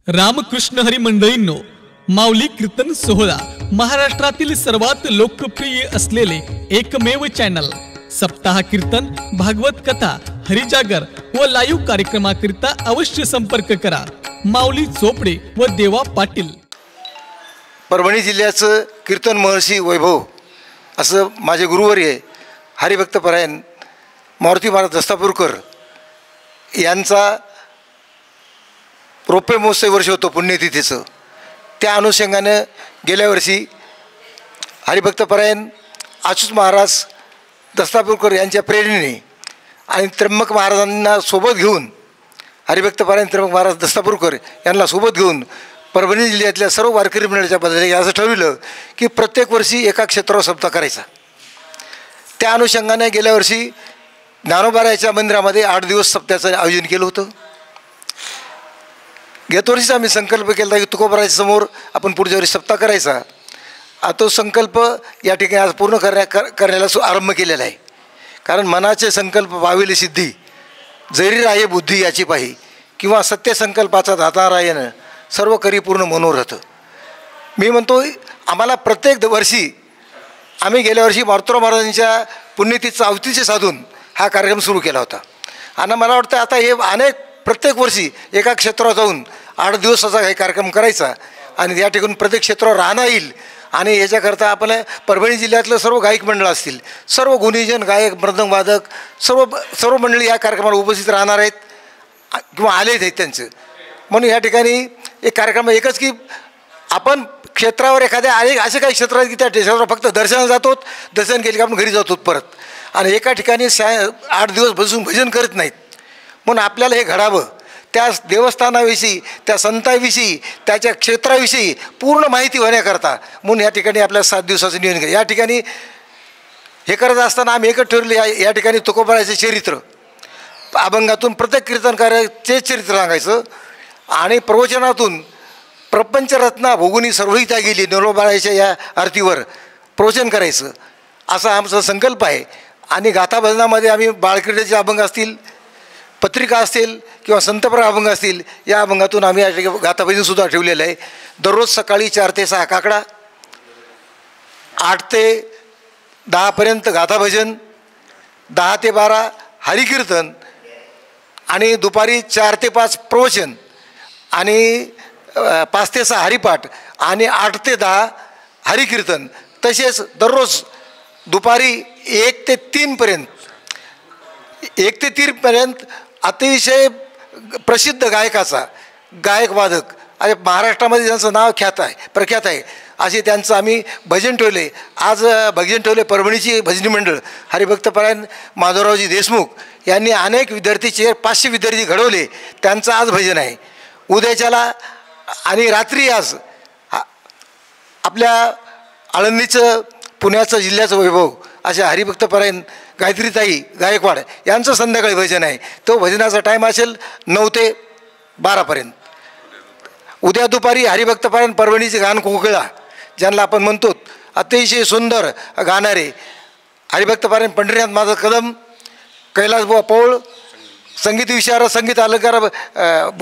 रामकृष्ण हरी मंडळींनो, माऊली कीर्तन सोहळा महाराष्ट्रातील सर्वात लोकप्रिय असलेले एकमेव चॅनल सप्ताह कीर्तन, भागवत कथा, हरिजागर व लाईव्ह कार्यक्रमाकरिता अवश्य संपर्क करा. माऊली चोपडे व देवा पाटील. परभणी जिल्ह्याचं कीर्तन महर्षी वैभव असं माझे गुरुवर्य हरिभक्तपरायण मारुती महाराज दस्तापूरकर यांचा रौप्य महोत्सव वर्ष होतो पुण्यतिथीचं. त्या अनुषंगानं गेल्या वर्षी हरिभक्तपरायण अच्युत महाराज दस्तापूरकर यांच्या प्रेरणेने आणि त्र्यंबक महाराजांना सोबत घेऊन हरिभक्तपरायण त्र्यंबक महाराज दस्तापूरकर यांना सोबत घेऊन परभणी जिल्ह्यातल्या सर्व वारकरी मंडळाच्या बदले असं ठरविलं की प्रत्येक वर्षी एका क्षेत्रावर सप्ताह करायचा. त्या अनुषंगाने गेल्या वर्षी ज्ञानोबारायाच्या मंदिरामध्ये 8 दिवस सप्त्याचं आयोजन केलं होतं. गेल्या वर्षीच आम्ही संकल्प केला होता की तुकोबारायाच्या समोर आपण पुढच्या वर्षी सप्ताह करायचा. तो संकल्प या ठिकाणी आज पूर्ण करण्याला आरंभ केलेला आहे. कारण मनाचे संकल्प पाविले सिद्धी, जरी राहे बुद्धी याची पाही, किंवा सत्यसंकल्पाचा दाता रायन सर्व करी पूर्ण मनोरथ. मी म्हणतो आम्हाला प्रत्येक वर्षी आम्ही गेल्या वर्षी मारुतीराव महाराजांच्या पुण्यतिथीचं आवतीचे साधून हा कार्यक्रम सुरू केला होता. आणि मला वाटतं आता हे प्रत्येक वर्षी एका क्षेत्रावर जाऊन 8 दिवसाचा काही कार्यक्रम करायचा आणि या ठिकाणी प्रत्येक क्षेत्रावर राहणं येईल. आणि याच्याकरता आपल्या परभणी जिल्ह्यातलं सर्व गायक मंडळ असतील, सर्व गुणीजन गायक, मृदंग वादक सर्व मंडळी या कार्यक्रमाला उपस्थित राहणार आहेत किंवा आलेच आहेत त्यांचं. म्हणून या ठिकाणी एक कार्यक्रम एकच की आपण क्षेत्रावर एखाद्या असे काही क्षेत्र आहेत की त्या क्षेत्रावर फक्त दर्शनाला जातो, दर्शन केले की आपण घरी जातो परत, आणि एका ठिकाणी 8 दिवस बसून भजन करत नाहीत. म्हणून आपल्याला हे घडावं, त्या देवस्थानाविषयी, त्या संतांविषयी, त्याच्या क्षेत्राविषयी पूर्ण माहिती होण्याकरता म्हणून या ठिकाणी आपल्याला 7 दिवसाचं नियोजन केलं. या ठिकाणी हे करत असताना आम्ही एकच ठरवले, या ठिकाणी तुकोबारायाचे चरित्र अभंगातून प्रत्येक कीर्तनकाराचे चरित्र सांगायचं आणि प्रवचनातून प्रपंचरत्ना भोगुनी सर्वही त्या गेली ज्ञानोबारायाच्या या आरतीवर प्रवचन करायचं असा आमचा संकल्प आहे. आणि गाथा भजनामध्ये आम्ही बाळक्रीडेचे अभंग असतील, पत्रिका असतील किंवा संतपर अभंग असतील, या अभंगातून आम्ही या ठिकाणी गाथाभजनसुद्धा ठेवलेलं आहे. दररोज सकाळी 4 ते 6 काकडा, 8 ते 10 गाथाभजन, 10 ते 12 हरिकीर्तन आणि दुपारी 4 ते 5 प्रवचन आणि 5 ते 6 हरिपाठ आणि 8 ते 10 हरिकीर्तन. तसेच दररोज दुपारी 1 ते 3 अतिशय प्रसिद्ध गायकाचा गायक वादक आणि महाराष्ट्रामध्ये ज्यांचं नाव प्रख्यात आहे असे त्यांचं आम्ही भजन ठेवले. आज भजन ठेवले परभणीची भजनी मंडळ हरिभक्तपरायण माधवरावजी देशमुख यांनी अनेक विद्यार्थी 500 विद्यार्थी घडवले. त्यांचं आज भजन आहे. उद्याच्याला आणि रात्री आज आपल्या आळंदीचं, पुण्याचं, जिल्ह्याचं वैभव अशा हरिभक्तपरायण गायत्रीताई गायकवाड यांचं संध्याकाळी भजन आहे. तो भजनाचा टाईम असेल 9 ते 12. उद्या दुपारी हरिभक्तपरायण परभणीचे गान कोकिळा ज्यांना आपण म्हणतो, अतिशय सुंदर गाणारे हरिभक्तपरायण पंढरीनाथ माझा कदम, कैलासबुवा पौळ, संगीत विशारद, संगीत अलंकार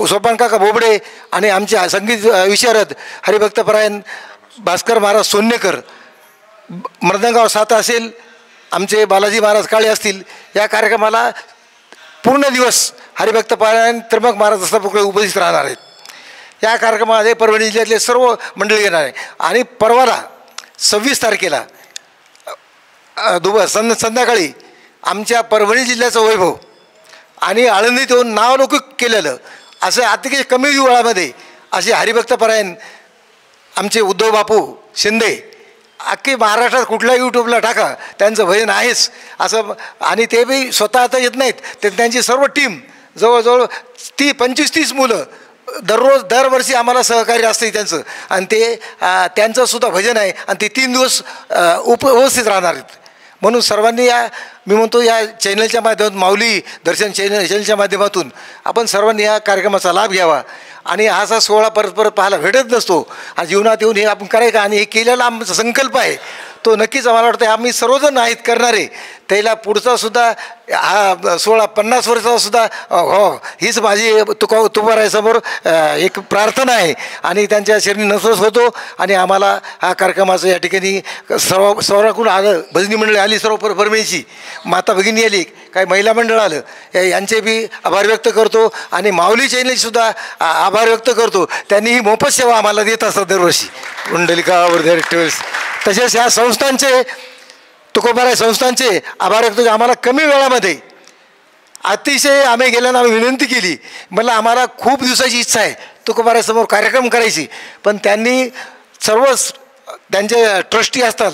सोपानकाका बोबडे आणि आमचे संगीत विशारद हरिभक्तपरायण भास्कर महाराज सोन्नेकर, मृदंगावर 7 असेल आमचे बालाजी महाराज काळे असतील. या कार्यक्रमाला पूर्ण दिवस हरिभक्तपरायण त्र्यंबक महाराज दस्तापूरकर उपस्थित राहणार आहेत. या कार्यक्रमामध्ये परभणी जिल्ह्यातले सर्व मंडळी येणार आहे. आणि परवाला 26 तारखेला संध्याकाळी आमच्या परभणी जिल्ह्याचं वैभव आणि आळंदीत येऊन नावलौकिक केलेलं असं अतिशय कमी वेळामध्ये असे हरिभक्तपरायण आमचे उद्धव बापू शिंदे, अख्खी महाराष्ट्रात कुठल्या यूट्यूबला टाका त्यांचं भजन आहेच असं. आणि ते बी स्वतः आता येत नाहीत, ते त्यांची सर्व टीम जवळजवळ 25-30 मुलं दरवर्षी आम्हाला सहकार्य असते त्यांचं. आणि ते त्यांचंसुद्धा भजन आहे आणि ते 3 दिवस उपस्थित राहणार आहेत. म्हणून सर्वांनी मी म्हणतो या चॅनलच्या माध्यमातून, माऊली दर्शन चॅनलच्या माध्यमातून आपण सर्वांनी या कार्यक्रमाचा लाभ घ्यावा. आणि असा सोहळा परत पाहायला भेटत नसतो आणि जीवनात येऊन हे आपण करायचं. आणि हे केलेला आमचा संकल्प आहे तो नक्कीच मला वाटतं आम्ही सर्वजण आहेत करणारे त्याला पुढचा सुद्धा हा 50 वर्षाचा सुद्धा हो हीच माझी तुकारायासमोर एक प्रार्थना आहे आणि त्यांच्या शरीरी नसवस होतो आणि आम्हाला हा कार्यक्रमाचं या ठिकाणी सर्वांकडून आलं भजनी मंडळी आली सर्व परमेची माता भगिनी आली काही महिला मंडळ आलं यांचे बी आभार व्यक्त करतो आणि माऊली चॅनलसुद्धा आभार व्यक्त करतो त्यांनी ही मोफत सेवा आम्हाला देत असतात दरवर्षी कुंडलिकावर ट्रॅव्हल्स तसेच ह्या संस्थांचे तुकोबाराय संस्थांचे आभार व्यक्त आम्हाला कमी वेळामध्ये अतिशय आम्ही गेल्यानं आम्ही विनंती केली मला आम्हाला खूप दिवसाची इच्छा आहे तुकोबारायसमोर कार्यक्रम करायची पण त्यांनी सर्व त्यांचे ट्रस्टी असतात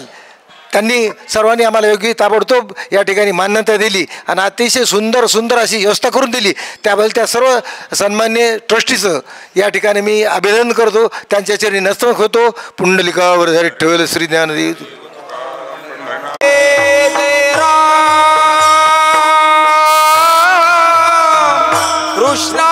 त्यांनी सर्वांनी आम्हाला योग्य ताबडतोब या ठिकाणी मान्यता दिली आणि अतिशय सुंदर अशी व्यवस्था करून दिली त्याबद्दल त्या सर्व सन्मान्य ट्रस्टीचं या ठिकाणी मी अभिनंदन करतो त्यांच्या चरणी नतमस्तक होतो पुंडलिकावर ठेवलं श्री ज्ञानदेव कृष्ण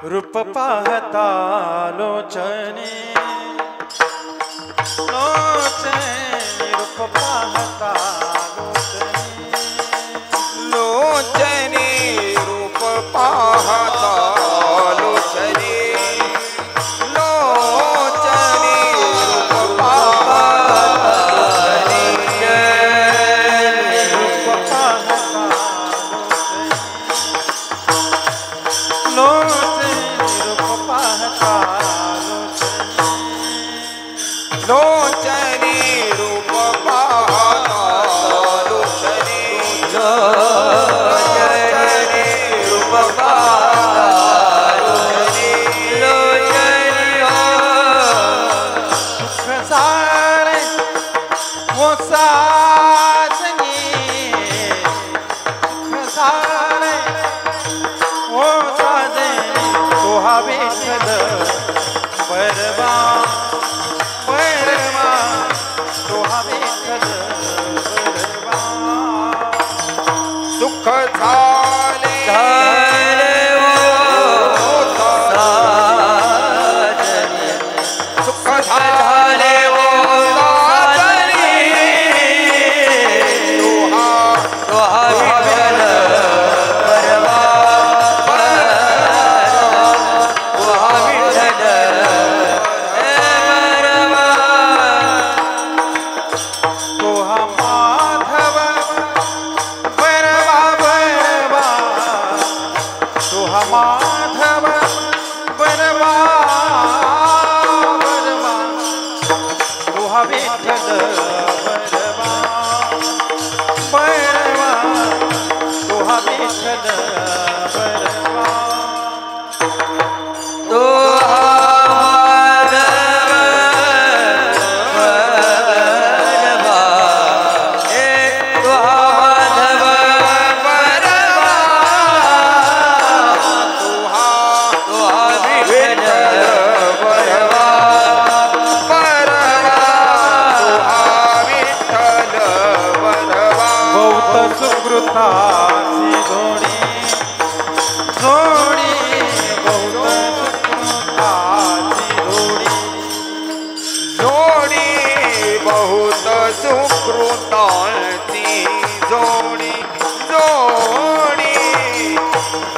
रूप पाहता लोचने रूप पाहता लोचने रूप पाहता लोचने लोचने रूप पाहता रूप पाहता लोचने लोचने रूप पाहता लोचने लोचने रूप पाहता लोचने सुख सारे वो साजनी सुख सारे वो साजनी तो हवे छद परवा सुख झाले सुख झाले जोडी बहुत सुखाची जोडी जोडी बहुत सुकृताची जोडी जोडी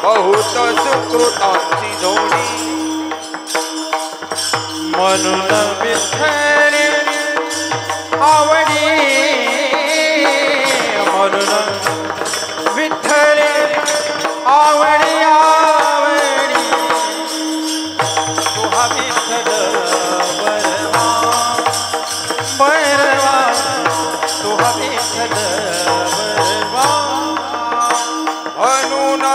बहुत सुकृताची जोडी म्हणून विठ्ठल आवडी म्हणून विठ्ठल आवडी आवडी तुहा विठ्ठल बरवा बरवा तुहा विठ्ठल बरवा म्हणून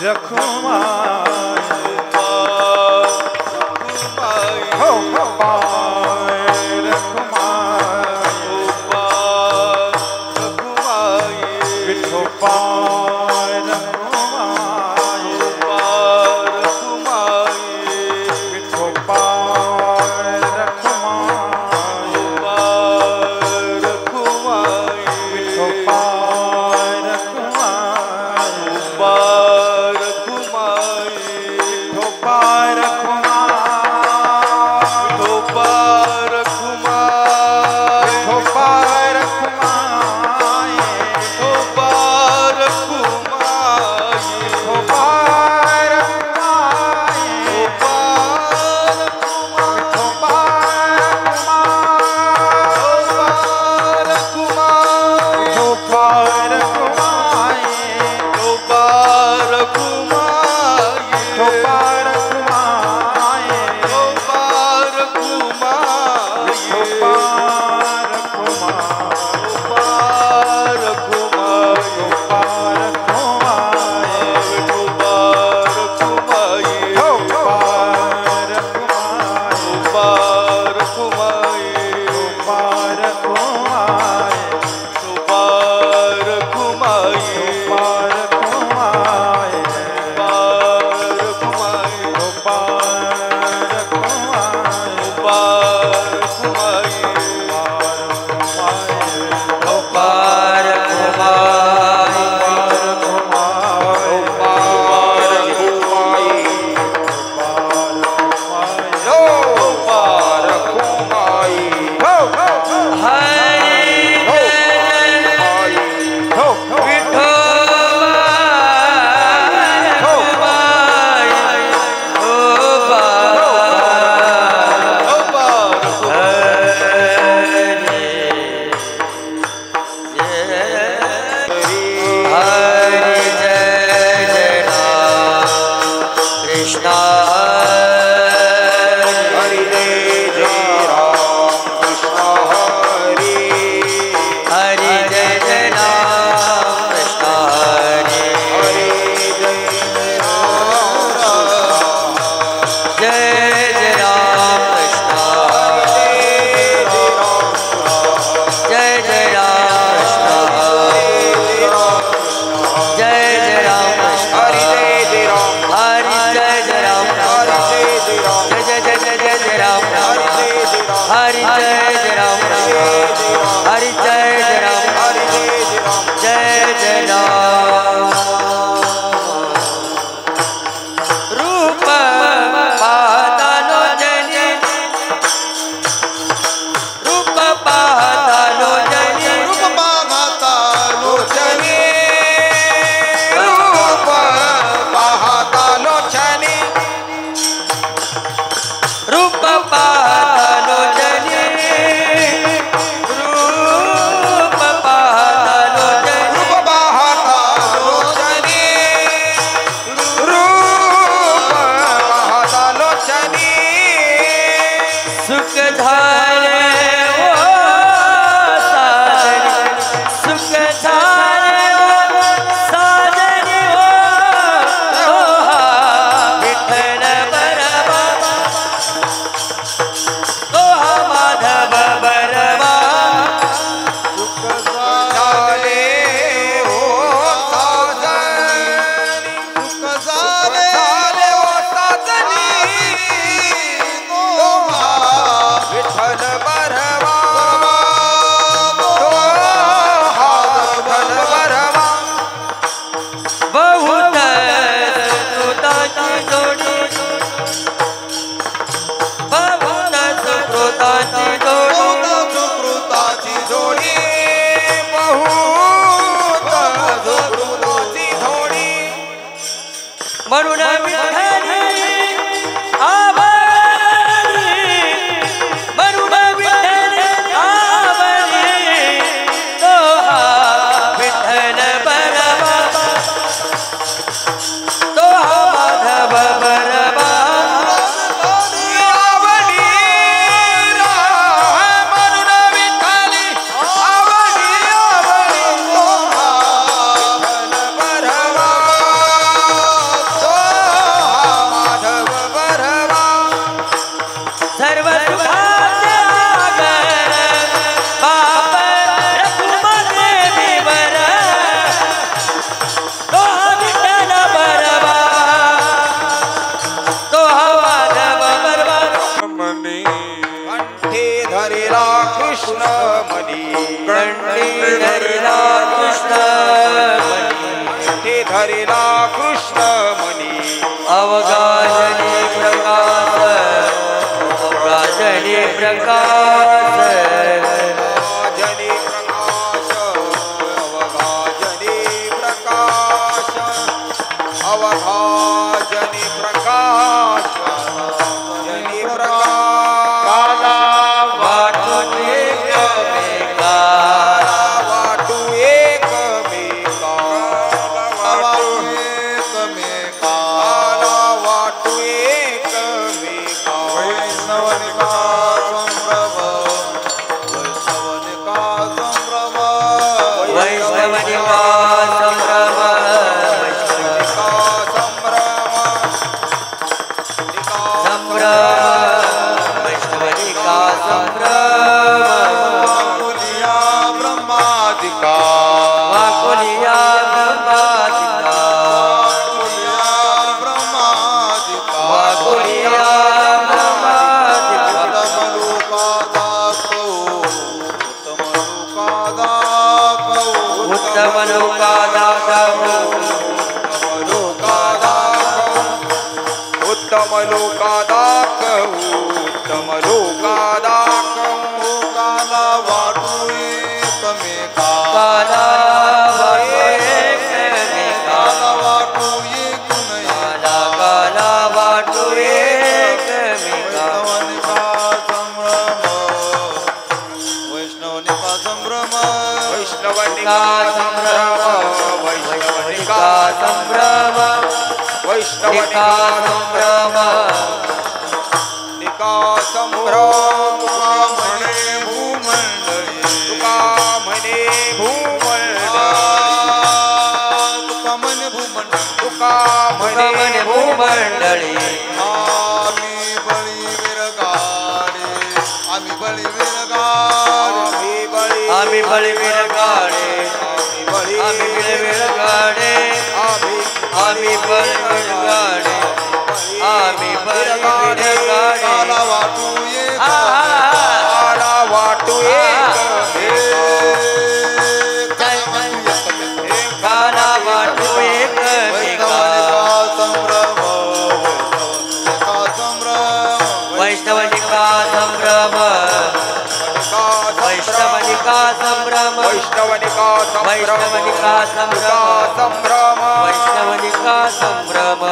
रखुमाई हो पाय रखुमाई विठो पाय रखुमाई विठो पाय रखुमाई विठो पाय रखुमाई विठो पाय अवगाजनी प्रकाश अवगाजनी प्रकाश जनी प्रकाश अवघाजनी प्रकाश अवघाजनी प्रकाश जनी प्रकाश काला वाटून एकमेका वाटू एकमेका काला वाटू एकमेका वैष्णवनिका संभ्रम संभ्रम वैष्णवनिका संभ्रम ब्रह्मादिका वाकुलिया ब्रह्मादिका ब्रह्मादिका वाकुलिया ब्रह्मादिका उत्तम लोका दाखव उत्तम लोका दाखवू उत्तम लोका दाखवू काला वाटू एकमेका काला एकमेका काला वाटू एकूण काला काला वाटू एकमेका वैष्णवनिका संभ्रम वैष्णवनिका संभ्रम वैष्णवनिका संभ्रम वैष्णवनिका संभ्रम निका संभ्रम म्हणे भूमंडळी तुका म्हणे भूमंडळ तुका म्हणे भूमंडळी तुका म्हणे म्हणे भूमंडळी आम्ही बळी विरगाडे आम्ही बळी विरगाडे आम्ही बळीवीर गाडे बळी आम्ही बळीवीर गाडे आम्ही बळीवीर गाडे आम्ही बळीवीर गाडे काला वाटू एक काला वाटू काला वाटू एकमेका संभ्रम वैष्णवनिका संभ्रम वैष्णवनिका संभ्रम वैष्णवनिका वैष्णवनिका संभ्रम संभ्रम वैष्णवनिका संभ्रम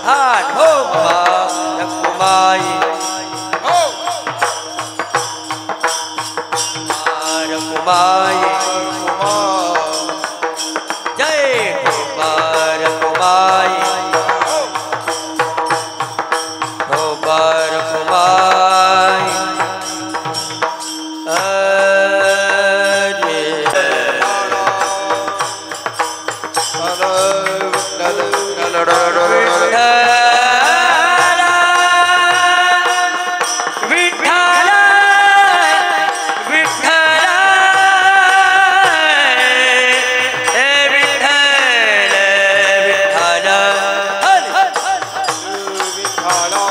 हा ठोबा रकुमाई रकुमाई जय ठोबा रकुमाई ठोबा रकुमाई विठ्ठल विठ्ठल हे विठ्ठल विठ्ठल विठ्ठला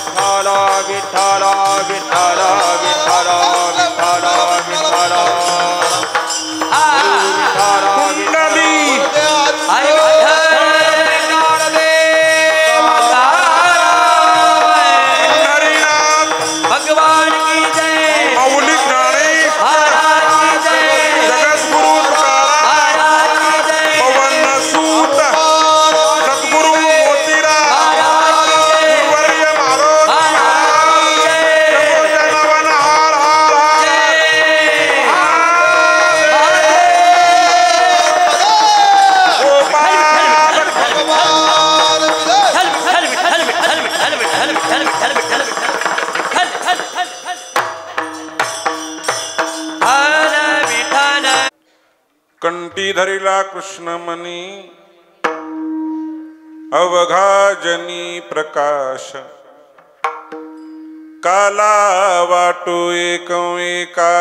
विठ्ठला विठ्ठला विठ्ठला विठ्ठला विठ्ठला विठ्ठला कुंडली हरि विठ्ठल भगवान की जय मौलिक नाणे महाराज की जय जगद्गुरु महाराज की जय पवन सूत सद्गुरु मोतीराम महाराज की जय गुरुवर्य मारोद महाराज की जय जनवन हार हार कंठी धरिला कृष्णमणी अवघाजनी प्रकाश काला वाटू एकमेका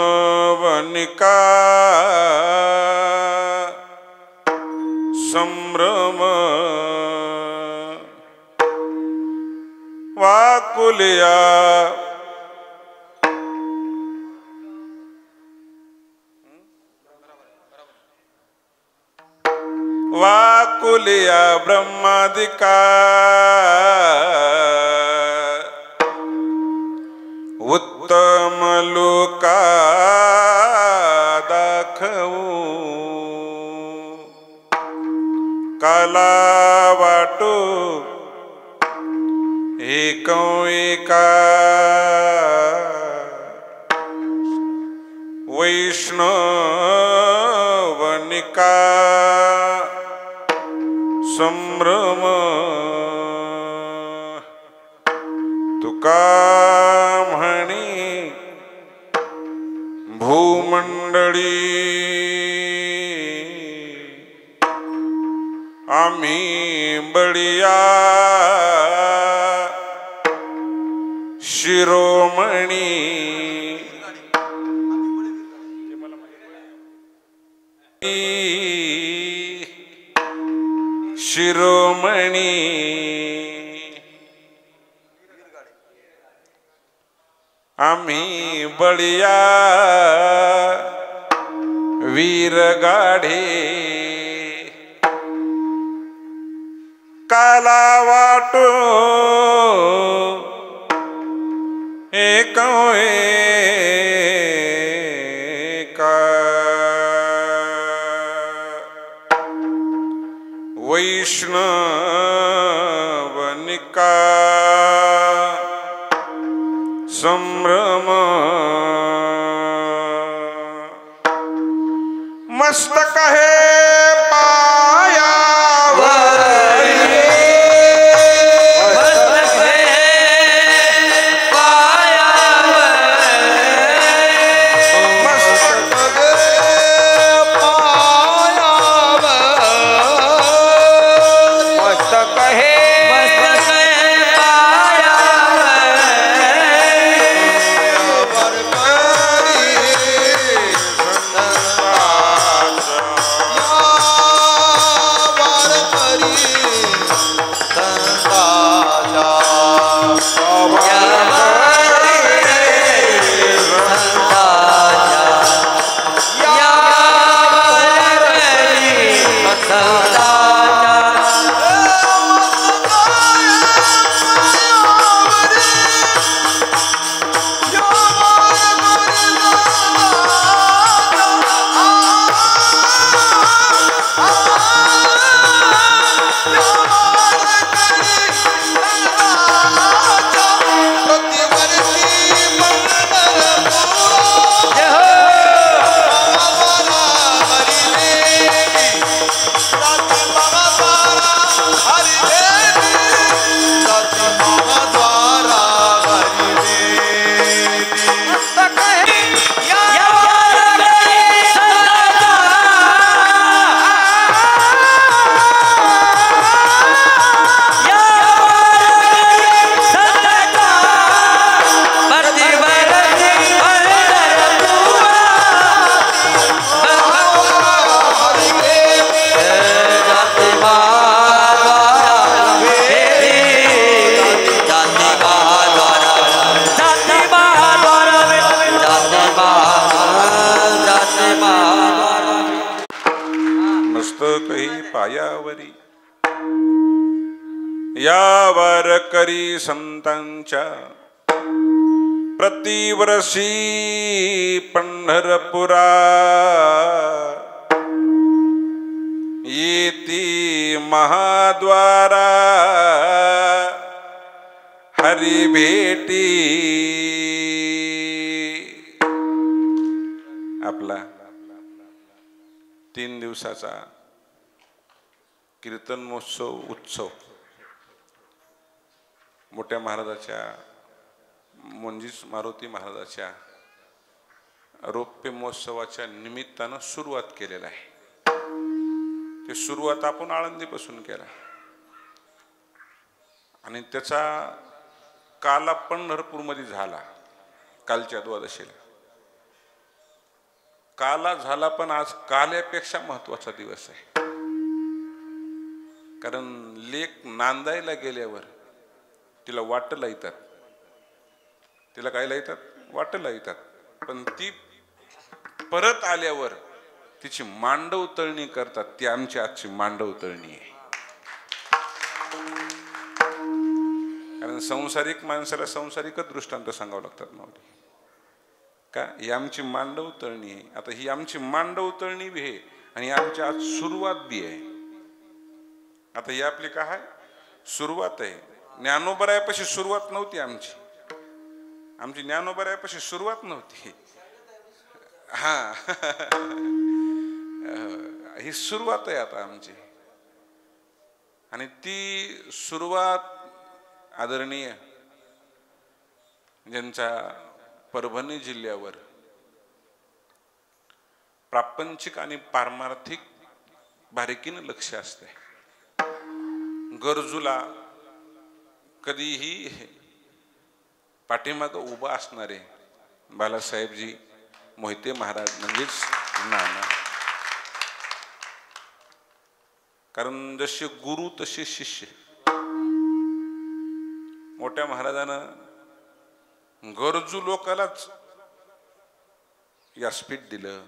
वैष्णवनिका संभ्रम वाकुलिया वाकुलिया ब्रह्मादिका उत्तम लोका दाखवू काला वाटो एका वैष्णवनिका संभ्रम तुका म्हणी भूमंडळी आम्ही बळिया शिरोमणी शिरोमणी आम्ही बळिया वीरगाढे काला वाटो एका वैष्णवनिका संभ्रम मस्तक है पायावरी या वारकरी संतांच्या प्रतिवर्षी पंढरपुरा येती महाद्वारा हरी भेटी आपला 3 दिवसाचा कीर्तन महोत्सव उत्सव मोठ्या महाराजाच्या मुंजीस मारुती महाराजाच्या रौप्य महोत्सवाच्या निमित्तानं सुरुवात केलेला आहे। ते सुरुवात आपण आळंदीपासून केला आणि त्याचा काला पंढरपूरमध्ये झाला कालच्या द्वादशीला। काला झाला पण आज काल्यापेक्षा महत्त्वाचा दिवस आहे, कारण लेक नांदायला गेल्यावर तिला वाटला येतात, तिला काय येतात वाटला येतात, पण ती परत आल्यावर तिची मांडव तळणी करतात, ती आमची आजची मांडव तळणी आहे. कारण संसारिक माणसाला संसारिकच दृष्टांत सांगावं लागतात माऊली. का ही आमची मांडव तळणी आहे. आता ही आमची मांडव तळणी बी आहे आणि आमची आज सुरुवात बी आहे. आता ही आपली काय आहे, सुरुवात आहे. ज्ञानोबरायापाशी सुरुवात नव्हती आमची. आमची ज्ञानोबरायापाशी सुरुवात नव्हती. हा ही सुरुवात आहे आता आमची. आणि ती सुरुवात आदरणीय ज्यांच्या परभणी जिल्ह्यावर प्रापंचिक आणि पारमार्थिक बारीकीनं लक्ष असते. गरजूला कधीही पाठीमागं उभा असणारे बालासाहेबजी मोहिते महाराज म्हणजेच नाना. कारण जसे गुरु तसे शिष्य. मोठ्या महाराजानं गरजू लोकालाच व्यासपीठ दिलं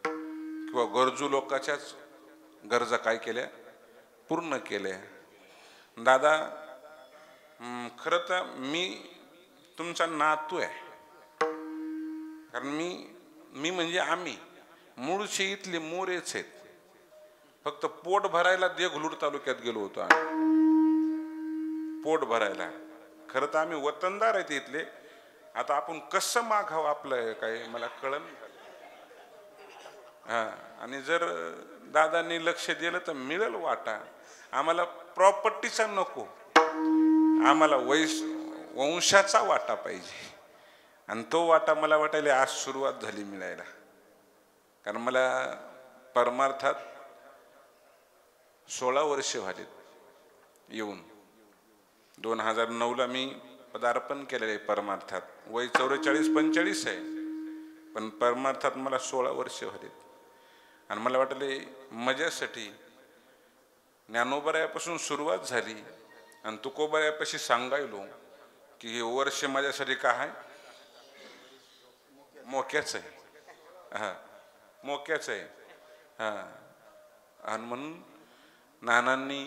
किंवा गरजू लोकांच्याच गरजा काय केल्या, पूर्ण केल्या. दादा खरं तर मी तुमचा नातू आहे. कारण मी म्हणजे आम्ही मूळचे इथले मोरेच आहेत. फक्त पोट भरायला देगलूर तालुक्यात गेलो होतो आम्ही, पोट भरायला. खरं तर आम्ही वतनदार आहेत इथले. आता आपण कसं मागावं आपलं काय मला कळलं. हा, आणि जर दादांनी लक्ष दिलं तर मिळेल वाटा. आम्हाला प्रॉपर्टीचा नको, आम्हाला वंशाचा वाटा पाहिजे. आणि तो वाटा मला वाटायला आज सुरुवात झाली मिळायला. कारण मला परमार्थात 16 वर्ष झालीत येऊन. 2009ला मी पदार्पण केलेलं आहे परमार्थात. वय 44-45 आहे, पण परमार्थात मला 16 वर्ष झालीत. आणि मला वाटले मजासाठी ज्ञानोबरायापासून सुरुवात झाली आणि तुकोबरायापाशी सांगायलो की हे वर्ष माझ्यासाठी काय आहे, मोक्याच आहे. हा, मोक्याच आहे. हा, आणि म्हणून नानांनी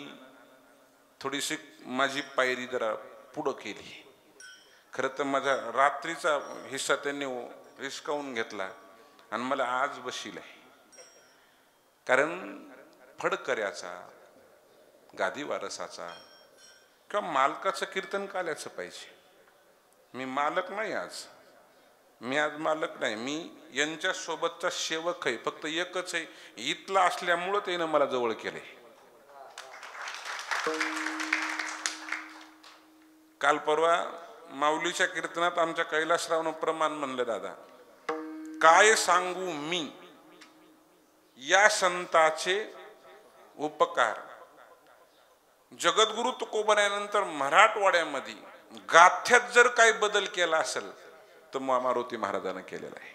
थोडीशी माझी पायरी जरा पुढं केली. खरं तर माझा रात्रीचा हिस्सा त्यांनी हिसकावून घेतला आणि मला आज बशिलाय. कारण फडकऱ्याचा, गादी वारसाचा किंवा मालकाचं कीर्तन काल्याचं पाहिजे. मी मालक नाही आज, मी आज मालक नाही. मी यांच्या सोबतचा सेवक आहे. फक्त एकच आहे, इथला असल्यामुळं त्यानं मला जवळ केले. काल परवा माऊलीच्या कीर्तनात आमच्या कैलासरावनं प्रमाण म्हणलं, दादा काय सांगू मी या संताचे उपकार. जगद्गुरु तुकोबरायानंतर मराठवाड्यामध्ये गाथ्यात जर काही बदल केला असेल तर मारुती महाराजांना केलेला आहे.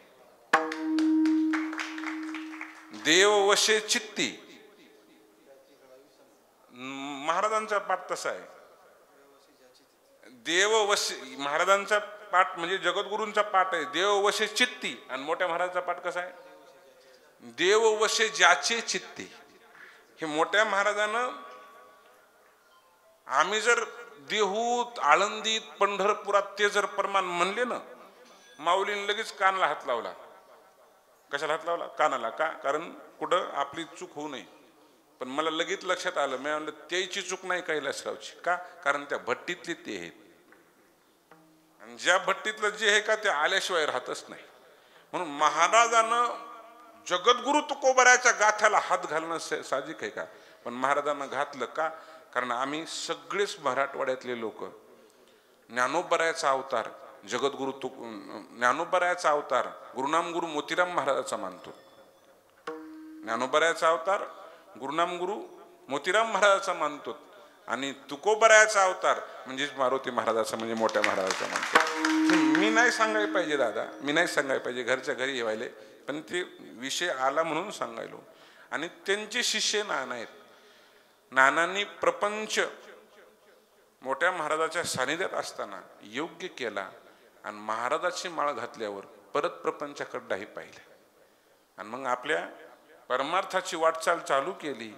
देव वशे चित्ती महाराजांचा पाठ तसा आहे. देव वशे महाराजांचा पाठ म्हणजे जगद्गुरूंचा पाठ आहे, देव वशे चित्ती. आणि मोठ्या महाराजांचा पाठ कसा आहे, देव वशे ज्याचे चित्ती. हे मोठ्या महाराजानं आम्ही जर देहूत, आळंदीत, पंढरपुरात ते जर प्रमाण म्हणले ना, माऊलीने लगेच कानाला हात लावला. कशाला हात लावला? कानाला. का? कारण कुठं आपली चूक होऊ नये. पण मला लगेच लक्षात आलं, मी म्हणलं त्याची चूक नाही कैलासरावची. का? कारण त्या भट्टीतले ते आहेत. आणि ज्या भट्टीतलं जे आहे का ते आल्याशिवाय राहतच नाही. म्हणून महाराजानं जगद्गुरु तुकोबरायाच्या गाथ्याला हात घालणं साहजिक आहे का? पण महाराजांना घातलं का? कारण आम्ही सगळेच मराठवाड्यातले लोक ज्ञानोबरायाचा अवतार जगद्गुरु ज्ञानोबरायाचा अवतार गुरुनाम गुरु मोतीराम महाराजाचा मानतो. ज्ञानोबरायाचा अवतार गुरुनाम गुरु मोतीराम महाराजाचा मानतो. आणि तुकोबरायाचा अवतार म्हणजेच मारुती महाराजाचा म्हणजे मोठ्या महाराजाचा मानतो. मी नाही सांगायला पाहिजे दादा, मी नाही सांगायला पाहिजे, घरच्या घरी येवायले, पण ते विषय आला म्हणून सांगायलो. आणि त्यांचे शिष्य नाना आहेत. नानांनी प्रपंच मोठ्या महाराजाच्या सानिध्यात असताना योग्य केला आणि महाराजाची माळ घातल्यावर परत प्रपंचाकडे पाहिलं. आणि मग आपल्या परमार्थाची वाटचाल चालू केली.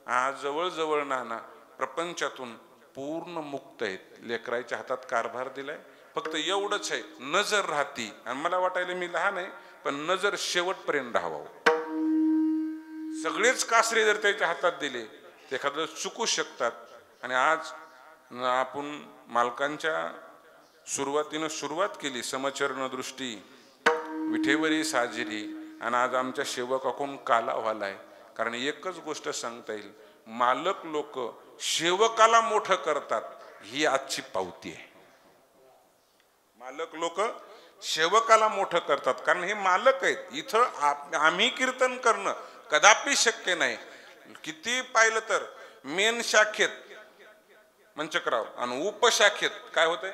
आज जवळजवळ नाना प्रपंचातून पूर्ण मुक्त आहेत. लेकराच्या हातात कारभार दिलाय. फक्त एवढंच आहे, नजर राहती. आणि मला वाटायला मी लहान आहे, पण नजर शेवटपर्यंत राहावं. सगळेच कासरे जर त्याच्या हातात दिले ते एखादं चुकू शकतात. आणि आज आपण मालकांच्या सुरुवातीनं सुरुवात केली, समचरण दृष्टी विठेवरी साजिरी. आणि आज आमच्या सेवकाकडून काला व्हालाय. कारण एकच गोष्ट सांगता येईल, मालक लोक सेवकाला मोठं करतात, ही आजची पावती आहे. मालक लोक सेवकाला मोठं करतात, कारण हे मालक आहेत. इथं आम्ही कीर्तन करणं कदापि शक्य नाही. किती पाहिलं तर मेन शाखेत मंचकराव आणि उपशाखेत काय होतंय,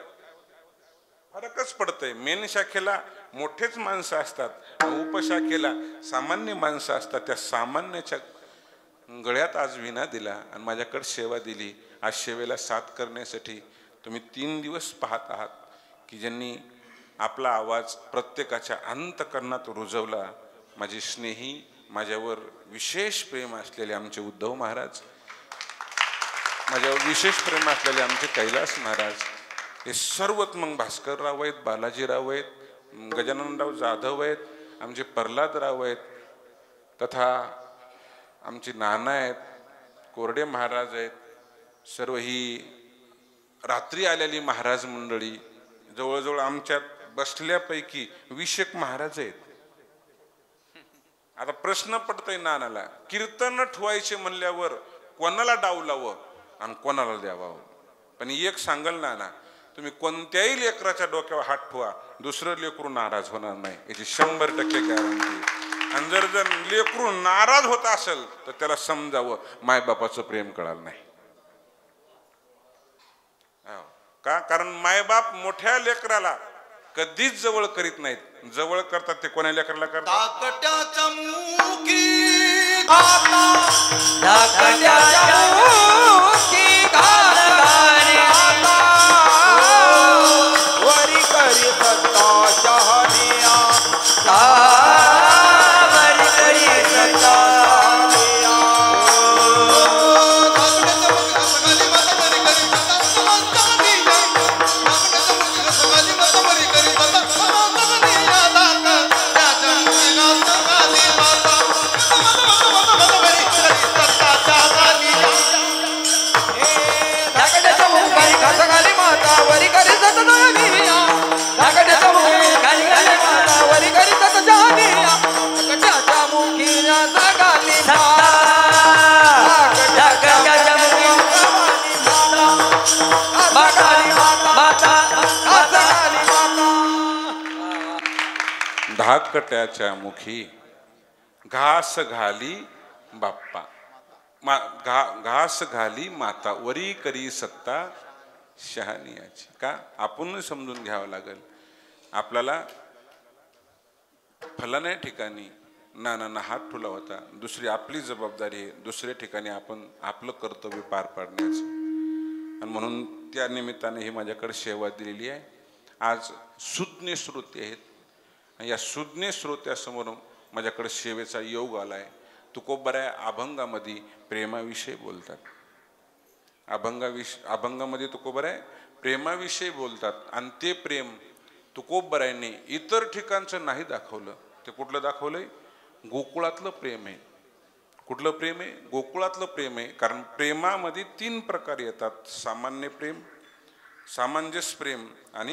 फरकच पडतंय. मेन शाखेला मोठेच माणसं असतात आणि उपशाखेला सामान्य माणसं असतात. त्या सामान्याच्या गळ्यात आज विना दिला आणि माझ्याकडे सेवा दिली. आज सेवेला साथ करण्यासाठी तुम्ही 3 दिवस पाहत आहात की ज्यांनी आपला आवाज प्रत्येकाच्या अंतःकरणात रुजवला. माझे स्नेही, माझ्यावर विशेष प्रेम असलेले आमचे उद्धव महाराज, माझ्यावर विशेष प्रेम असलेले आमचे कैलास महाराज, हे सर्वच मग भास्करराव आहेत, बालाजीराव आहेत, गजाननराव जाधव आहेत, आमचे प्रल्हादराव आहेत, तथा आमची नाना आहेत, कोरडे महाराज आहेत. सर्व ही रात्री आलेली महाराज मंडळी, जवळजवळ आमच्यात बसल्यापैकी 20 महाराज आहेत. आता प्रश्न पडतोय नानाला, कीर्तन ठेवायचे म्हणल्यावर कोणाला डावलावं आणि कोणाला द्यावं. पण एक सांगल नाना, तुम्ही कोणत्याही लेकराच्या डोक्यावर हात ठेवा, दुसरं लेकरू नाराज होणार नाही, याची 100% गॅरंटी. आणि जर लेकरू नाराज होत असेल तर त्याला समजावं मायबापाचं प्रेम कळालं नाही. का? कारण मायबाप मोठ्या लेकराला कधीच जवळ करीत नाहीत. जवळ करतात ते कोण्या लेकराला करतात, धाकट्याच्या मुखी वरी करी सत्ता शहानिया धाकट्याच्या मुखी घास घाली बाप्पा, घास घाली माता, वरी करी सत्ता शहानियाची. का? आपण समजून घ्यावं लागेल. आपल्याला फलाण्या ठिकाणी नानांना हात ठेवला होता, दुसरी आपली जबाबदारी आहे दुसऱ्या ठिकाणी आपण आपलं कर्तव्य पार पाडण्याचं. आणि म्हणून त्या निमित्ताने ही माझ्याकडे सेवा दिलेली आहे. आज सुज्ञ श्रोते आहेत. या सुज्ञ श्रोत्यासमोर माझ्याकडे सेवेचा योग आलाय. तुकोबऱ्या अभंगामध्ये प्रेमाविषयी बोलतात. अभंगामध्ये तुकोबऱ्या प्रेमाविषयी बोलतात. आणि ते प्रेम तुकोबऱ्याने इतर ठिकाणचं नाही दाखवलं. ते कुठलं दाखवलंय? गोकुळातलं प्रेम आहे. कुठलं प्रेम आहे? गोकुळातलं प्रेम आहे. कारण प्रेमामध्ये 3 प्रकार येतात: सामान्य प्रेम, सामंजस्य प्रेम आणि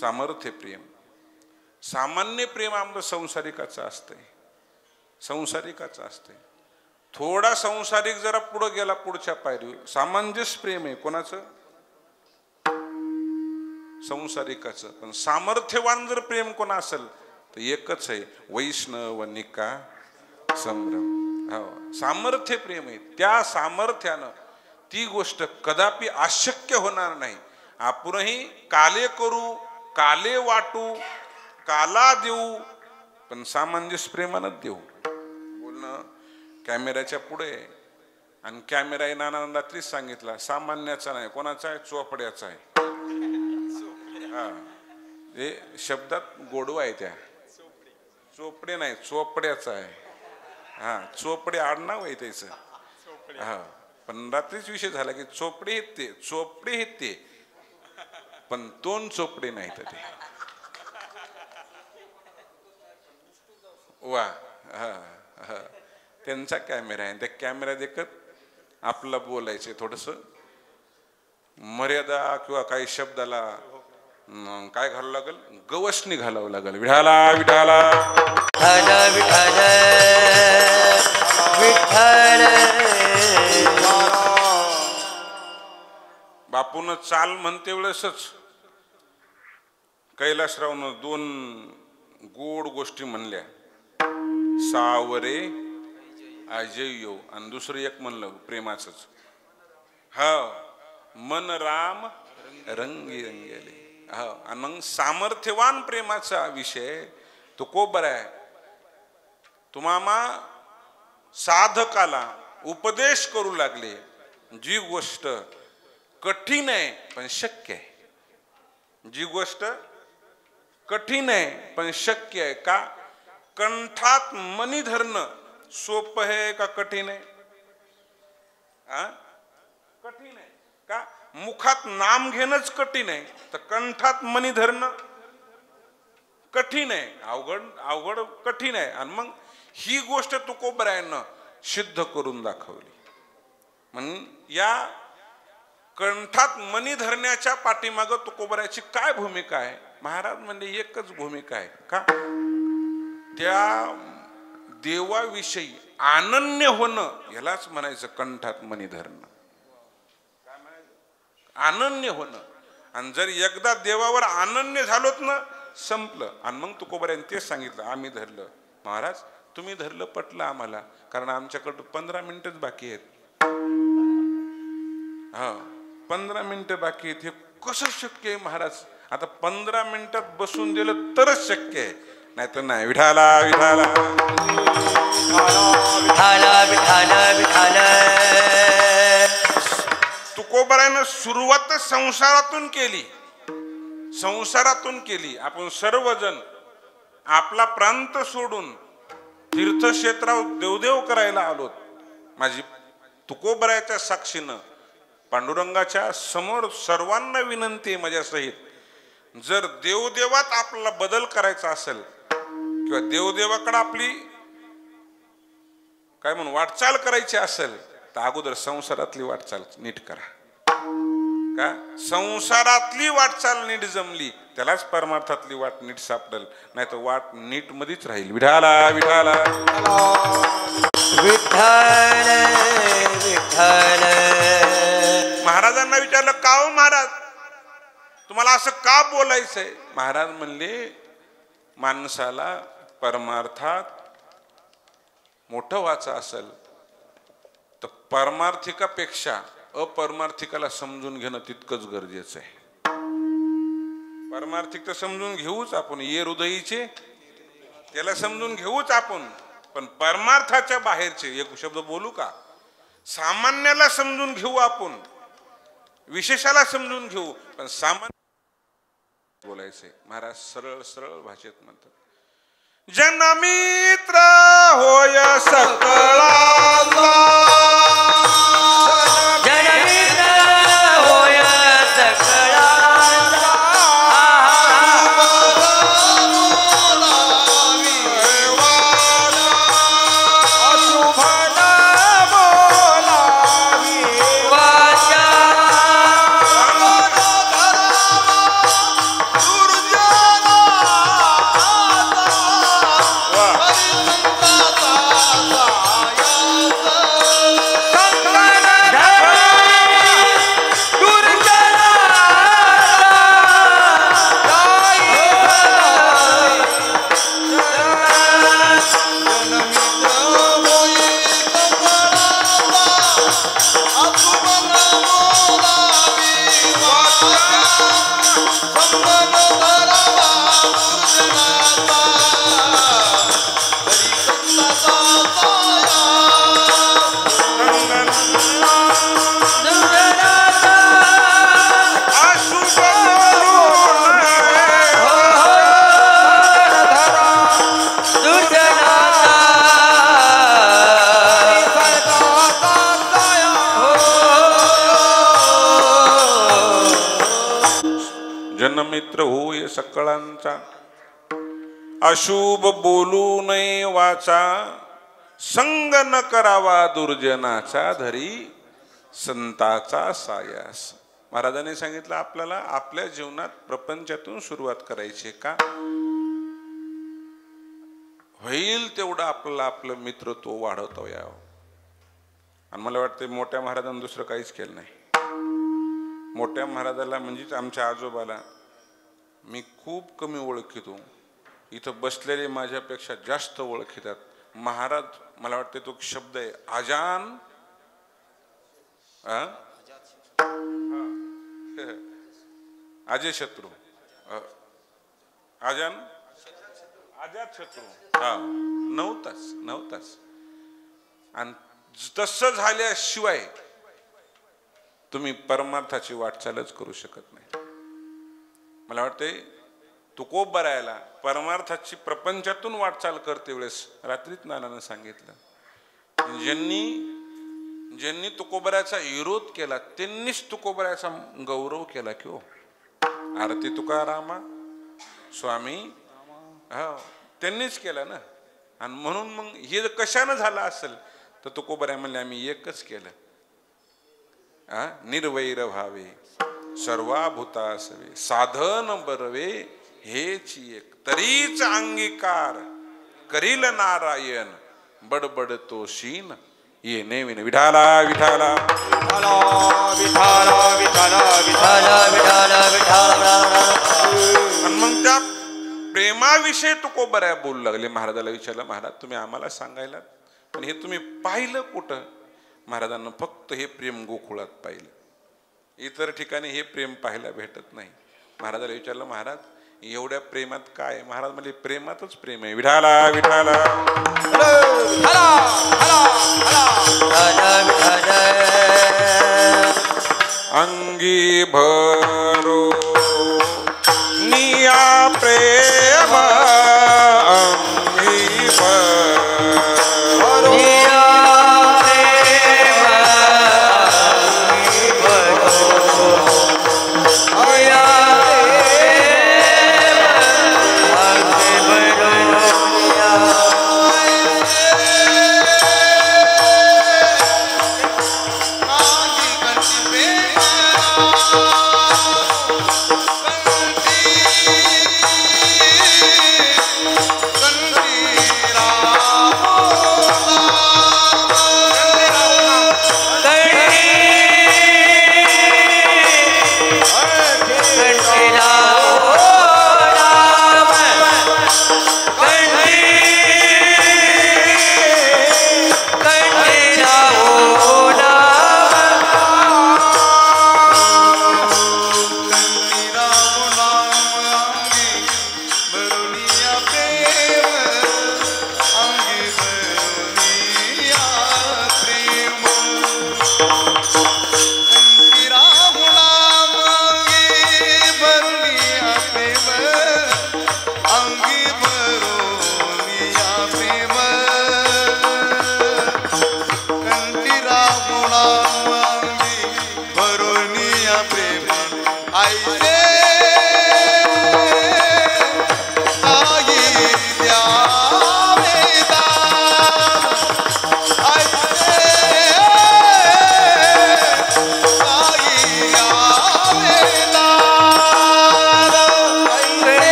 सामर्थ्य प्रेम. सामान्य प्रेम आमचं संसारिकाचं असतंय, संसारिकाचं असतंय. थोडा संसारिक जरा पुढे गेला पुढच्या पायरी, सामंजस्य प्रेम आहे. कोणाचं? संसारिकाचं. पण सामर्थ्यवान जर प्रेम कोणा असेल तर एकच आहे, वैष्णवनिका संभ्रम. हो, सामर्थ्य प्रेम आहे. त्या सामर्थ्यानं ती गोष्ट कदापि अशक्य होणार नाही. आपणही काले करू, काले वाटू, काला देऊ, पण सामंजस्य प्रेमानं देऊ. बोलणं कॅमेऱ्याच्या पुढे, आणि कॅमेरा आहे नानानं रात्रीच सांगितला, सामान्याचा नाही, कोणाचा आहे? चोपड्याचा आहे. हा, हे शब्दात गोडवा आहे. त्या चोपडे नाही, चोपड्याचा आहे. हा, चोपडे आडनाव आहे त्याचं. हा, पण रात्रीच विषय झाला की चोपडे आहेत ते, चोपडे आहेत ते, पण 2 चोपडे नाहीत ते. वा. हा हा, त्यांचा कॅमेरा आहे. त्या कॅमेरा देखत आपलं बोलायचे, थोडस मर्यादा किंवा काही शब्दाला काय घालावं लागेल, गवसणी घालावं लागेल. विठाला विठाला विठ्ठल विठ्ठल बापून चाल म्हणते वेळेसच कैलासरावनं 2 गोड गोष्टी म्हणल्या, सावरे अजय येऊ, आणि दुसरं एक म्हणलं प्रेमाच. हा, मन राम रंगी रंगेले. हा, आणि मग सामर्थ्यवान प्रेमाचा विषय तो खूप बरा आहे. तुम्हाला साधकाला उपदेश करू लागले, जी गोष्ट कठीण आहे पण शक्य आहे, जी गोष्ट कठीण आहे पण शक्य आहे. का? कंठात मणी धरणं सोपं आहे का कठीण आहे? कठीण आहे. का? मुखात नाम घेणंच कठीण आहे, तर कंठात मणी धरणं कठीण आहे. अवघड अवघड कठीण आहे. आणि मग ही गोष्ट तुकोबरायानं सिद्ध करून दाखवली. म्हणून या कंठात मणी धरण्याच्या पाठीमागं तुकोबरायाची काय भूमिका आहे? महाराज म्हणजे एकच भूमिका आहे. का? त्या देवाविषयी अनन्य होणं, यालाच म्हणायचं कंठात मणी धरणं. काय म्हणायचं? अनन्य होणं. आणि जर एकदा देवावर अनन्य झालोत ना, संपलं. आणि मग तुकोबरायाने तेच सांगितलं, आम्ही धरलं. महाराज तुम्ही धरलं, पटलं आम्हाला, कारण आमच्याकडं 15 मिनिटच बाकी आहेत. हा, 15 मिनिटं बाकी आहेत. हे कसं शक्य आहे महाराज? आता 15 मिनिटात बसून दिलं तरच शक्य आहे, नाही तर नाही. विठाला विठाला विठ्ठल विठ्ठल तुकोबरायानं सुरुवात संसारातून केली, संसारातून केली. आपण सर्वजण आपला प्रांत सोडून तीर्थक्षेत्रावर देवदेव करायला आलोत. माझी तुकोबरायाच्या साक्षीनं पांडुरंगाच्या समोर सर्वांना विनंती आहे माझ्या सहित, जर देवदेवात आपला बदल करायचा असेल किंवा देवदेवाकडे आपली काय म्हणून वाटचाल करायची असेल, तर अगोदर संसारातली वाटचाल नीट करा. का? संसारातली वाटचाल नीट जमली, त्यालाच परमार्थातली वाट नीट सापडेल, नाही तर वाट नीट मध्येच राहील. विठाला विठाला विठ्ठल विठ्ठल. महाराजांना विचारलं, का हो महाराज तुम्हाला असं का बोलायचंय? महाराज म्हणले, माणसाला परमार्थात मोठं व्हायचं असेल तर परमार्थिकापेक्षा अपरमार्थिकाला समजून घेणं तितकंच गरजेचं आहे. परमार्थिक तर समजून घेऊच आपण, ये हृदयीचे त्याला समजून घेऊच आपण, पण परमार्थाच्या बाहेरचे एक शब्द बोलू का? सामान्याला समजून घेऊ आपण, विशेषाला समजून घेऊ, पण सामान्य बोलायचंय. महाराज सरळ सरळ भाषेत म्हणतात, जनमित्र होय सकळांचा, जनमित्र होय सकळांचा, अशुभन बोलावी वाचा मित्र होय सकळांचा, अशुभ बोलू नये वाचा, संग न करावा दुर्जनाचा, धरी संताचा सायास. महाराजांनी सांगितलं आपल्याला आपल्या जीवनात प्रपंचातून सुरुवात करायची का होईल तेवढं आपल्याला आपलं मित्रत्व वाढवता यावं. आणि मला वाटतं मोठ्या महाराजांनी दुसरं काहीच केलं नाही. मोठ्या महाराजाला म्हणजेच आमच्या आजोबाला मी खूप कमी ओळखितो. इथं बसलेले माझ्यापेक्षा जास्त ओळखितात. महाराज मला वाटतं तो शब्द आहे आजान अजय शत्रू, आजान अजात शत्रू, हा नव्हताच. आणि तसं झाल्याशिवाय तुम्ही परमार्थाची वाटचालच करू शकत नाही. मला वाटते तुकोबरायला परमार्थाची प्रपंचातून वाटचाल करते वेळेस रात्रीत नानानं सांगितलं, ज्यांनी तुकोबरायाचा विरोध केला त्यांनीच तुकोबरायाचा गौरव केला की हो. आरती तुकारामा स्वामी हा त्यांनीच केला ना. आणि म्हणून मग हे कशानं झालं असेल तर तुकोबराय म्हणले आम्ही एकच केलं, निर्वैर भावे सर्वाभूता सवे, साधन बरवे हेच एक, तरीच अंगीकार करील नारायण, बडबड तो शीन ये नेविन. विठाला विठाला विठाला विठाला विठाला विठाला विठाला विठाला. आणि मग त्या प्रेमाविषयी तुकोबराय बोलू लागले. महाराजाला विचारलं महाराज तुम्ही आम्हाला सांगायला पण हे तुम्ही पाहिलं कुठं. महाराजांना फक्त हे प्रेम गोकुळात पाहिलं, इतर ठिकाणी हे प्रेम पाहायला भेटत नाही. महाराजाला विचारलं महाराज एवढ्या प्रेमात काय. महाराज म्हणजे प्रेमातच प्रेम आहे. विठाला विठाला अंगी भरो निया प्रेम, अंगी भरो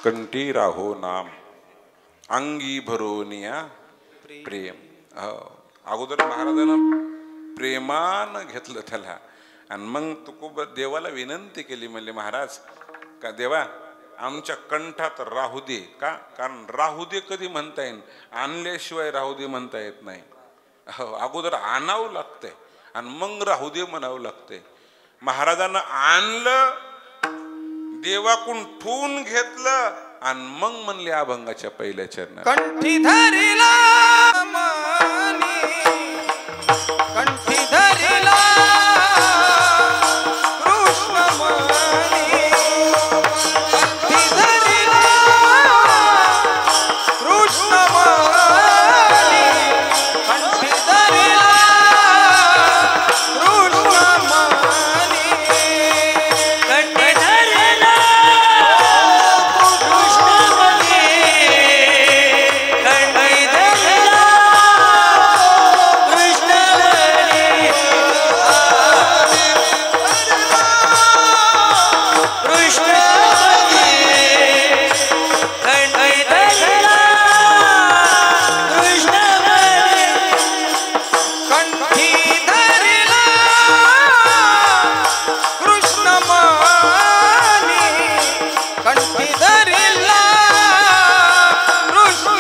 कंठी राहो नाम, अंगी भरोनिया प्रेम. अगोदर महाराजांना प्रेमानं घेतलं त्याला. आणि मग तुकोबा देवाला विनंती केली, म्हणले महाराज का देवा आमच्या कंठात राहू दे. का कारण राहू दे कधी म्हणता येईल, आणल्याशिवाय राहू दे म्हणता येत नाही. अगोदर आणावं लागतंय आणि मग राहू दे म्हणावं लागतंय. महाराजांना आणलं, देवाकून ठून घेतलं आणि मग म्हणले अभंगाच्या पहिल्या चरणात कंठी धरिला मनी पती धरिला कृष्ण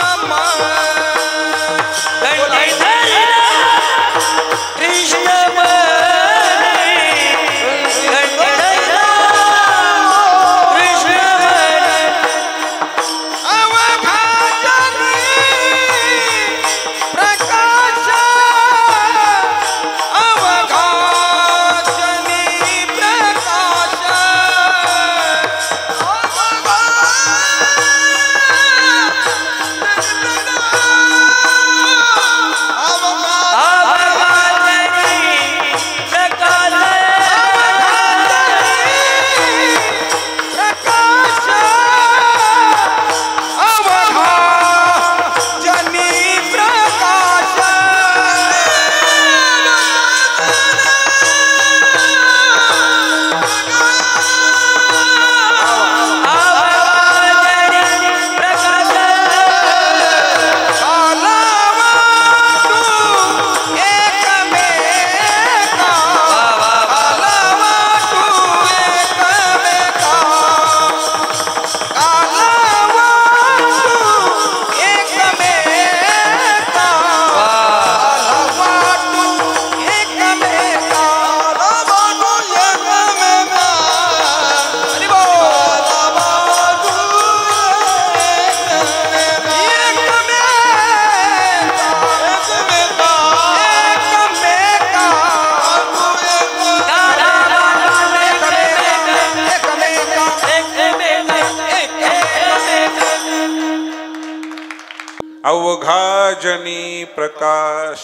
अवघा जनी प्रकाश.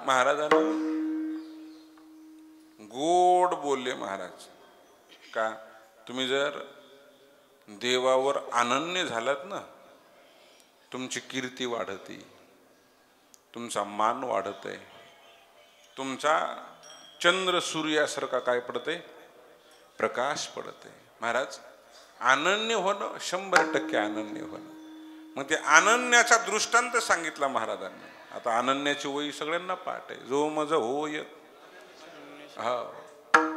महाराजांना गोड बोलले महाराज. का तुम्ही जर देवावर अनन्य झालात ना, तुमची कीर्ती वाढते, तुमचा मान वाढत आहे, तुमचा चंद्र सूर्यासारखा काय पडते, प्रकाश पडते. महाराज अनन्य होणं 100% अनन्य होणं. मग ते अनन्याचा दृष्टांत सांगितला महाराजांनी. आता अनन्याची वही सगळ्यांना पाठ आहे. जो मज होय हा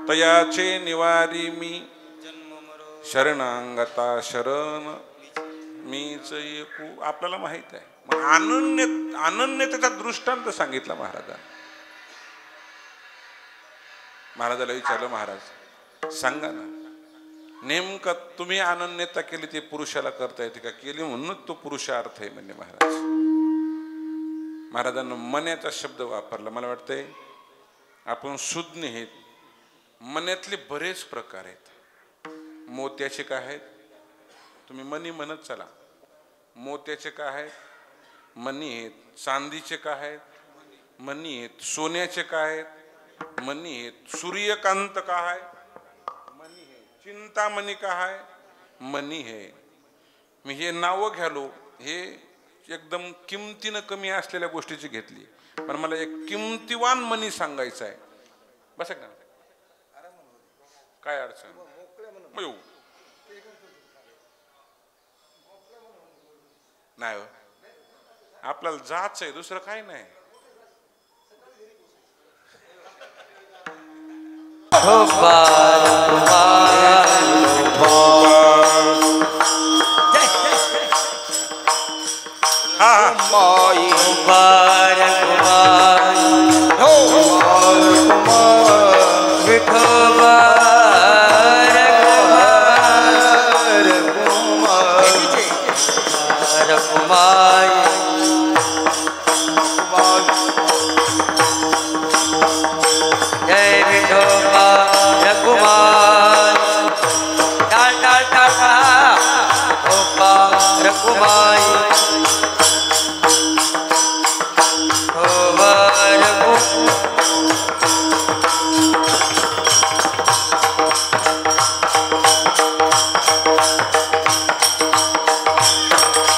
तयाचे निवारी मी, शरणांगता शरण मीच एकू. आपल्याला माहित आहे. मग अनन्यतेचा दृष्टांत सांगितला महाराजांनी. महाराजाला विचारलं, महाराज सांगा ना, नेमकं तुम्ही अनन्यता केली ते पुरुषाला करता येते का? केली म्हणूनच तो पुरुषार्थ आहे म्हणजे महाराज. महाराजांना मनाचा शब्द वापरला. मला वाटतंय आपण सुज्ञ आहेत. मनातले बरेच प्रकार आहेत. मोत्याचे काय आहेत, तुम्ही मनी म्हणत चला. मोत्याचे काय आहेत, मनी आहेत. चांदीचे काय आहेत, मनी आहेत. सोन्याचे काय आहेत, मनी आहेत. सूर्यकांत काय आहे, मनी आहे. चिंतामणी काय आहे, मनी आहे. मी हे नावं घ्यालो, हे एकदम किमतीनं कमी असलेल्या गोष्टीची घेतली, पण मला एक किमतीवान मनी सांगायचा आहे. बस का, काय अडचण नाही हो. आपल्याला जाच आहे, दुसरं काही नाही.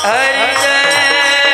हरि जय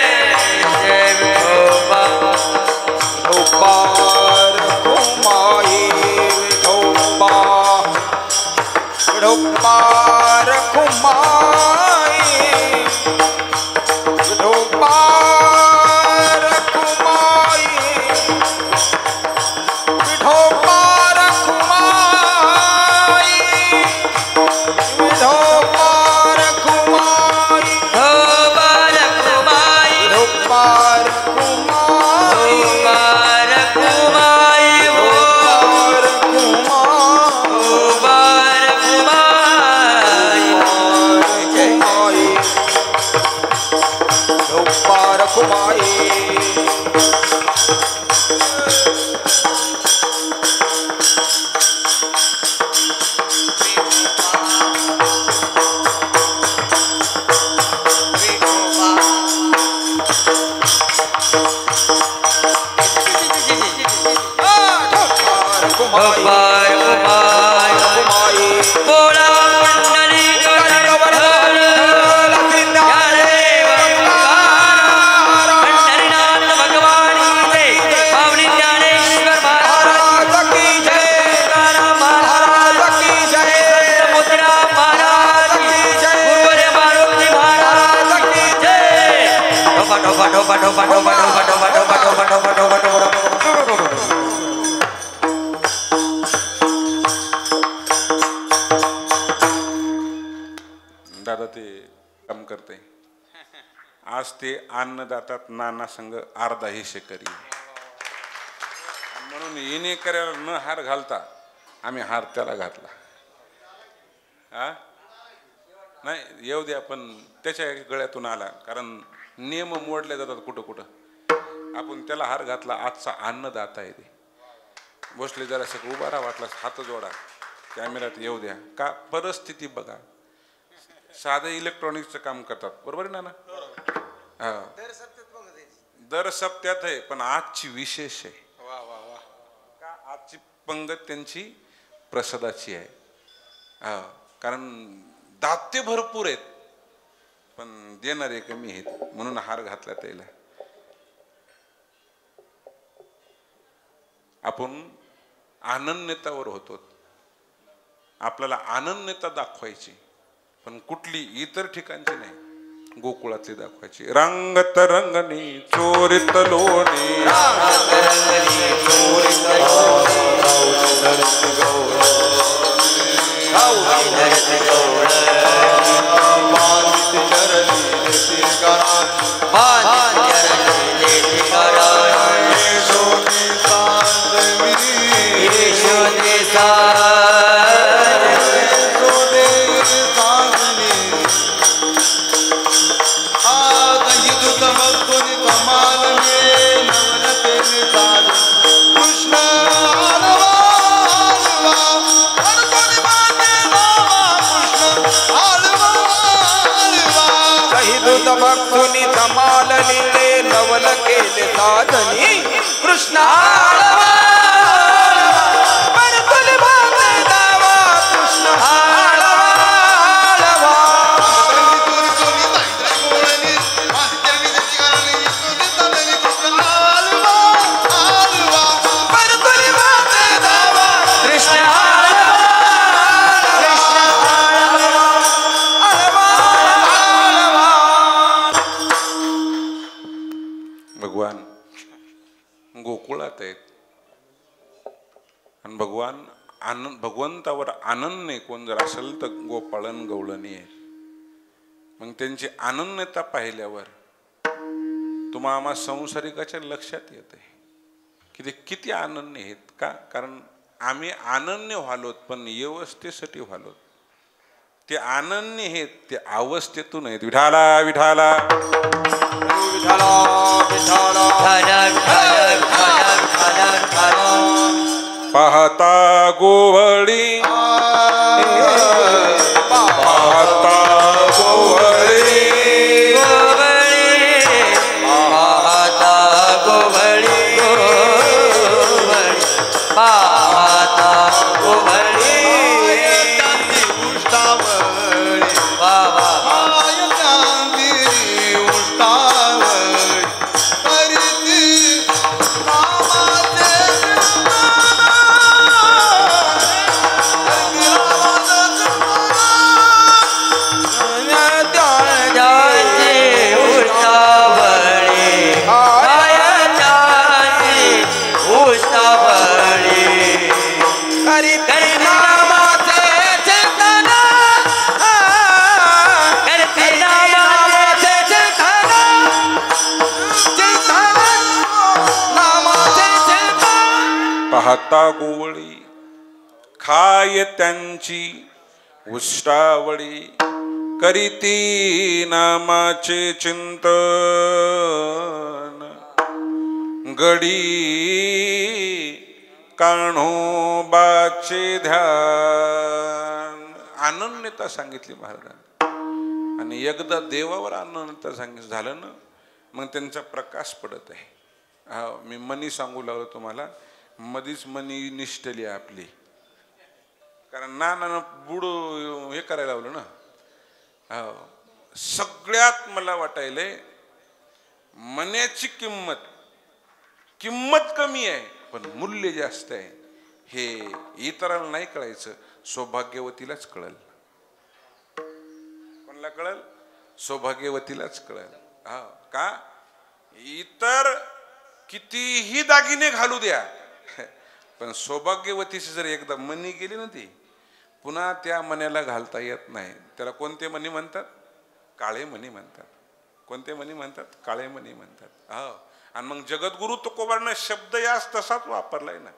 दादा ते काम करते आज ते अन्नदातात नाना संघ अर्धा हिस्से करी म्हणून येणे करायला न हार घालता आम्ही हार त्याला घातला. हा नाही येऊ द्या पण त्याच्या गळ्यातून आला कारण नियम मोडले जातात कुठं कुठं आपण त्याला हार घातला. आजचा अन्नदाता आहे ते बसले जरा सगळं उभा राहा वाटला हात जोडा कॅमेऱ्यात येऊ द्या का परिस्थिती बघा. साधं इलेक्ट्रॉनिक्सचं काम करतात बरोबर आहे ना. हा दर सप्त्यात आहे पण आजची विशेष आहे का आजची पंगत त्यांची प्रसादाची आहे. हा कारण दाते भरपूर आहेत पण देणारे कमी आहेत म्हणून हार घातला त्याला. आपण अनन्यतावर होतो आपल्याला अनन्यता दाखवायची पण कुठली इतर ठिकाणची नाही गोकुळातली दाखवायची. रंगत रंगणी चोरित लोणी भक्तुनी धमाल लीले नवल केले साधनी कृष्णा भगवान गोकुळात आहेत आणि भगवान भगवंतावर अनन्य कोण जर असेल तर गोपाळन गवळणी आहे. मग त्यांची अनन्यता पाहिल्यावर तुम्हा आम्हा संसारिकाच्या लक्षात येते की ते किती अनन्य आहेत का कारण आम्ही अनन्य व्हालोत पण व्यवस्थेसाठी व्हालोत. ते अनन्य आहेत ते अवस्थेतून आहेत. विठाला विठाला पाहता गोवळी पाहता गोवळी पाहता गोवळी पाहता गोवळी पाहता गोवळी खाय त्यांची उष्टावळी करीती नामाचे चिंतन गडी कान्होबाचे ध्यान. अनन्यता सांगितली महाराजांनी आणि एकदा देवावर अनन्यता सांगितलं झालं ना मग त्यांचा प्रकाश पडत आहे. हा मी मनी सांगू लागलो तुम्हाला, मधीच मनी निष्ठली आपली, कारण नानानं बुड हे करायला लावलं ना. सगळ्यात मला वाटायलंय मनाची किंमत कमी आहे पण मूल्य जास्त आहे. हे इतरांना नाही कळायचं, सौभाग्यवतीलाच कळल. कोणाला कळल? सौभाग्यवतीलाच कळल. हा का? इतर कितीही दागिने घालू द्या पण सौभाग्यवतीची जर एकदा मनी गेली ना ती पुन्हा त्या मण्याला घालता येत नाही. त्याला कोणते मणी म्हणतात? काळे मणी म्हणतात. कोणते मणी म्हणतात? काळे मणी म्हणतात. हा आणि मग जगद्गुरु तुकोबांना शब्द यास तसाच वापरलाय ना.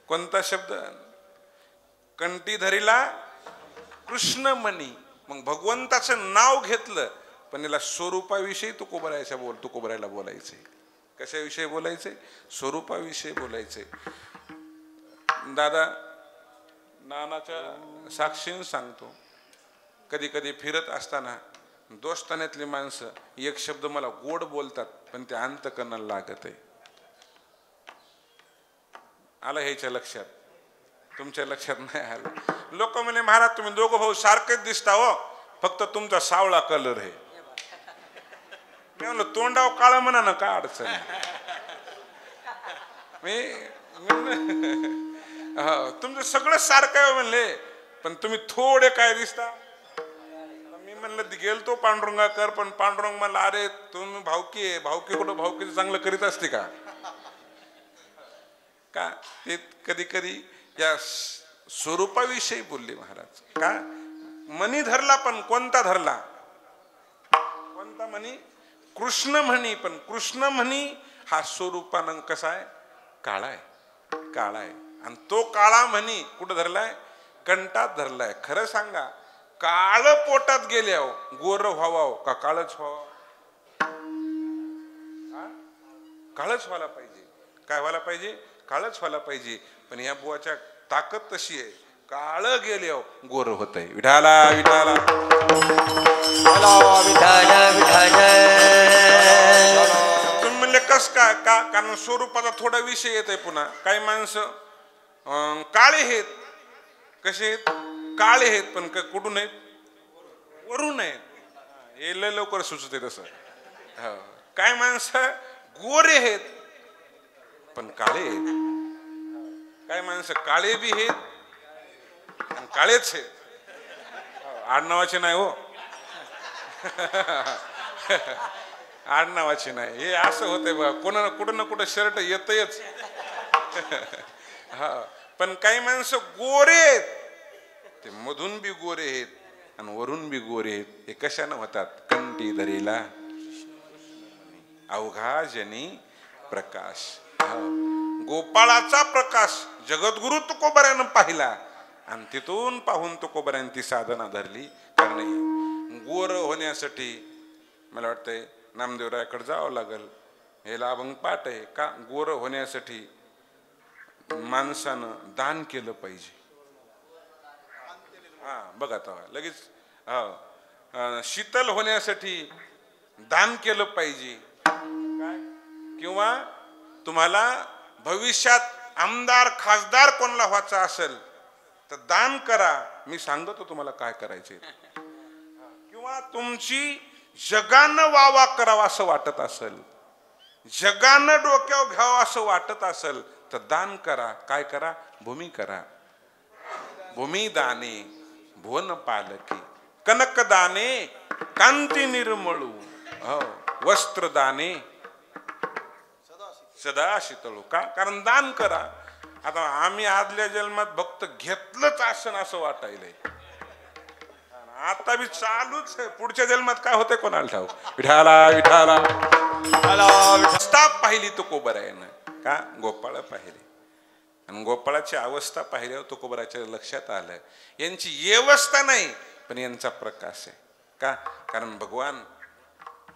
कोणता शब्द? कंठी धरीला कृष्ण मणी. मग भगवंताचं नाव घेतलं पण याला स्वरूपाविषयी तुकोबरायला बोलायचे. कशाविषयी बोलायचे? स्वरूपाविषयी बोलायचे. दादा नानाच्या साक्षीने सांगतो, कधी कधी फिरत असताना दोस्तान्यातली माणसं एक शब्द मला गोड बोलतात पण ते अंतकरणाला लागत आहे. आलं ह्याच्या लक्षात? तुमच्या लक्षात नाही आलं? लोक म्हणे महाराज तुम्ही दोघं भाऊ सारखेच दिसता हो, फक्त तुमचा सावळा कलर आहे. मी म्हणलं तोंडाव काळ म्हणा ना, काय अडचण तुमचं सगळं सारखं आहे म्हणले पण तुम्ही थोडे काय दिसता. मी म्हणलं गेलतो पांडुरंगाकर पण पांडुरंग म्हणला अरे तुम्ही भावकी आहे, भावकी कुठं भावकीचं चांगलं करीत असते का? ते कधी कधी या स्वरूपाविषयी बोलले महाराज. का मनी धरला पण कोणता धरला? कोणता मनी? कृष्ण म्हणी. पण कृष्ण म्हणी हा स्वरूपानं कसा आहे? काळा आहे. काळा आहे. आणि तो काळा म्हणी कुठं धरलाय? कंठात धरलाय. खरं सांगा काळ पोटात गेल्यावर गोर व्हावं का काळच व्हावं? काळच व्हायला पाहिजे. काय व्हायला पाहिजे? काळच व्हायला पाहिजे. पण या बुवाच्या ताकद तशी आहे, काळ गेल्यावर गोर होत आहे. विठाला विठाला तुम्ही म्हणले कस काय? का? कारण स्वरूपाचा थोडा विषय येत आहे. पुन्हा काही माणसं काळे आहेत. कसे आहेत? काळे आहेत पण कुठून आहेत? वरून आहेत. हे लय लवकर सुचत आहे तसं. काय माणसं गोरे आहेत पण काळे आहेत. काय माणसं काळे बी आहेत आणि काळेच आहेत. आडनावाचे नाही हो, आडनावाचे नाही. हे असं होतंय बघा, कोणाला कुठं ना कुठं शर्ट येतच. हा पण काही माणसं गोरे आहेत, ते मधून बी गोरे आहेत आणि वरून बी गोरे आहेत. हे कशानं होतात? कंठी धरीला अवघा जनी प्रकाश. गोपाळाचा प्रकाश जगद्गुरु तुकोबऱ्यानं पाहिला आणि तिथून पाहून तुकोबऱ्यानं ती साधना धरली. कारण गोर होण्यासाठी मला वाटतंय नामदेवरायाकडे जावं लागल. हे अभंग पाठ आहे का? गोर होण्यासाठी माणसानं दान केलं पाहिजे. हा बघा तेव्हा लगेच शीतल होण्यासाठी दान केलं पाहिजे. किंवा तुम्हाला भविष्यात आमदार खासदार कोणाला व्हायचं असेल तर दान करा. मी सांगतो तुम्हाला काय करायचे. किंवा तुमची जगानं वावा करावा असं वाटत असेल, जगानं डोक्यावर घ्यावं असं वाटत असेल तर दान करा. काय करा? भूमी करा. भूमी दाने भुवन पालकी, कनक दाने कांती निर्मळू, वस्त्र दाने सदा शीतळू. का? कारण दान करा. आता आम्ही आदल्या जन्मात भक्त घेतलंच आसन असं वाटायलंय. आता बी चालूच आहे. पुढच्या जन्मात काय होतंय कोणाला ठाऊक. विठाला विठाला पाहिली तुकोबरायानं का? गोपाळ पाहिले. आणि गोपाळाची अवस्था पाहिल्यावर तुकोबराच्या लक्षात आलं यांची व्यवस्था नाही पण यांचा प्रकाश आहे. का? कारण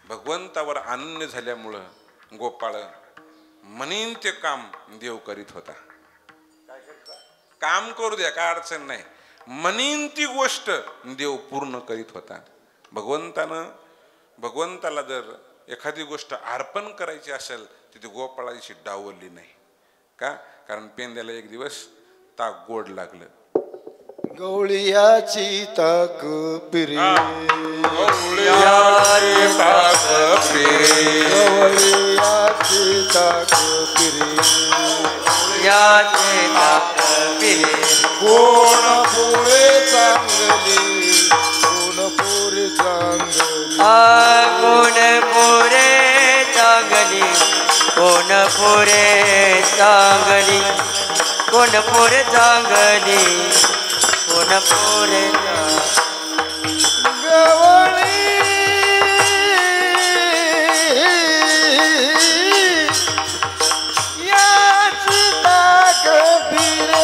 भगवंतावर अनन्य झाल्यामुळं गोपाळ म्हणीन ते काम देव करीत होता. काम करू द्या काय अडचण नाही, म्हणीन ती गोष्ट देव पूर्ण करीत होता. भगवंताला जर एखादी गोष्ट अर्पण करायची असेल तर ती गोपाळाची डावलली नाही. का? कारण पेंद्याला एक दिवस ताक गोड लागलं. गवळियाची ताक पिरी गवळियाची ताक पिरी गवळियाची ताक पिरी याचे ताक पिरे कोण पोरे चांगली कोण पोरे चांगली कोण पोरे चांगली कोण पोरे चांगली कोण पोरे चांगली कोण पोरे गवळी याची ताक पिरे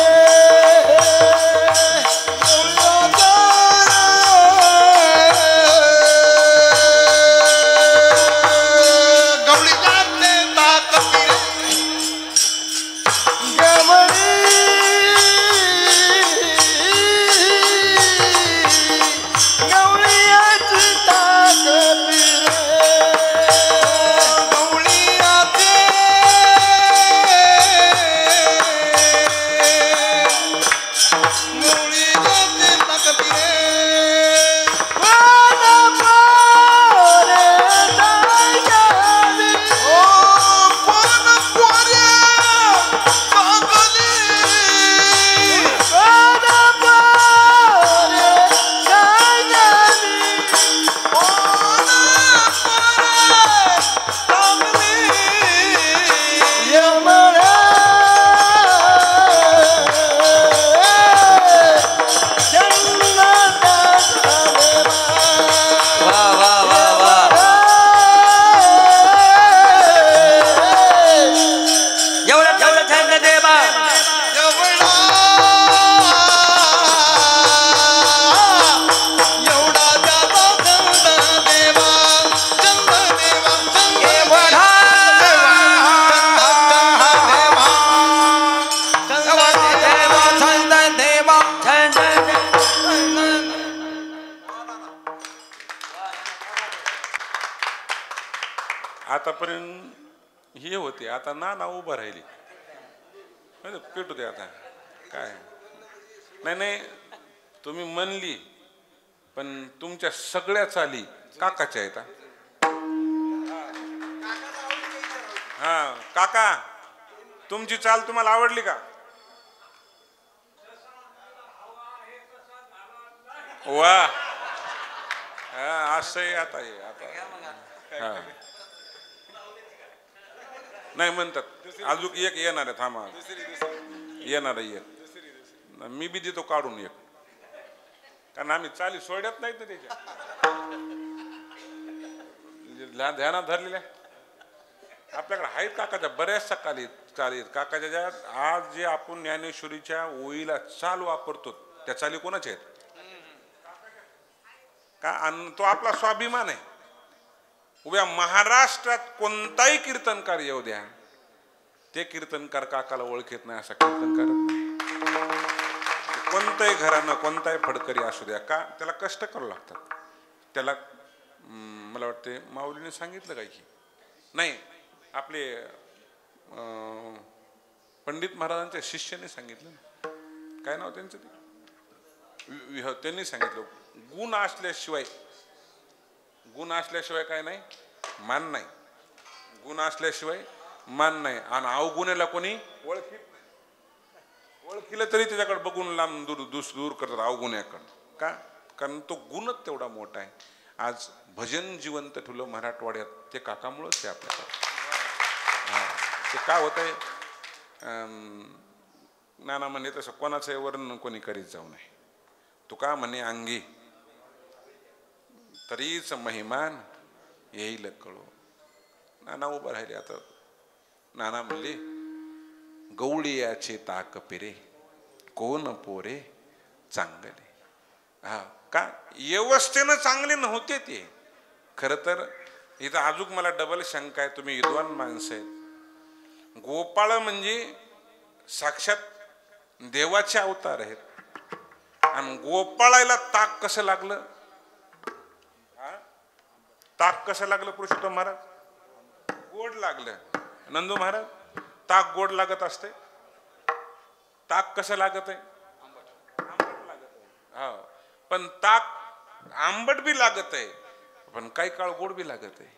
आतापर्यंत हे होते, आता ना उभं राहिली पेटू दे आता काय नाही तुम्ही म्हणली पण तुमच्या सगळ्या चाली काकाच्या आहेत. हा काका तुमची चाल तुम्हाला आवडली का? वा असं आता हा नाही म्हणतात अजून एक येणार आहे थांबा येणार आहे एक मी बी देतो काढून एक कारण आम्ही चाली सोडत नाहीत ना त्याच्या ध्यानात धरलेल्या आपल्याकडे आहेत काकाच्या बऱ्याचशा चालीत काकाच्या ज्या आज जे आपण ज्ञानेश्वरीच्या ओळीला चाल वापरतो त्या चाली कोणाच्या आहेत का? आणि तो आपला स्वाभिमान आहे. उभ्या महाराष्ट्रात कोणताही कीर्तनकार येऊ द्या ते कीर्तनकार काकाला ओळखत नाही असा कीर्तनकार कोणत्याही घरानं कोणताही फडकरी असू द्या का त्याला कष्ट करावं लागतात. त्याला मला वाटते माऊलीने सांगितलं काय की नाही आपले पंडित महाराजांच्या शिष्याने सांगितलं काय नाव त्यांचं ते त्यांनी सांगितलं गुण असल्याशिवाय काय नाही मान नाही. गुण असल्याशिवाय मान नाही आणि अवगुणाला कोणी ओळखीलं तरी त्याच्याकडे बघून लांब दूर करतात अवगुण्याकडं का? कारण तो गुणच तेवढा मोठा आहे. आज भजन जिवंत ठेवलं मराठवाड्यात ते काकामुळंच आहे आपल्याकडे. ते काय होत आहे नाना म्हणे तसं कोणाचं वर्णन कोणी करीत जाऊ नये. तुका म्हणे अंगी तरीच महिमान येईल कळो. नाना उभं राहिले. आता नाना म्हणले गवळीयाचे ताक पिरे कोण पोरे चांगले. हा का व्यवस्थेनं चांगले नव्हते ते. खर तर इथं अजून मला डबल शंका आहे, तुम्ही विद्वान माणसं आहेत. गोपाळ म्हणजे साक्षात देवाचे अवतार आहेत, आणि गोपाळाला ताक कसं लागलं? ताक कसं लागलं पुरुषोत्तम महाराज? गोड लागलं. नंदू महाराज, ताक गोड लागत असते? ताक कसं लागत आहे? आंबट लागत आहे. हो, पण ताक आंबट बी लागत आहे, पण काही काळ गोड बी लागत आहे.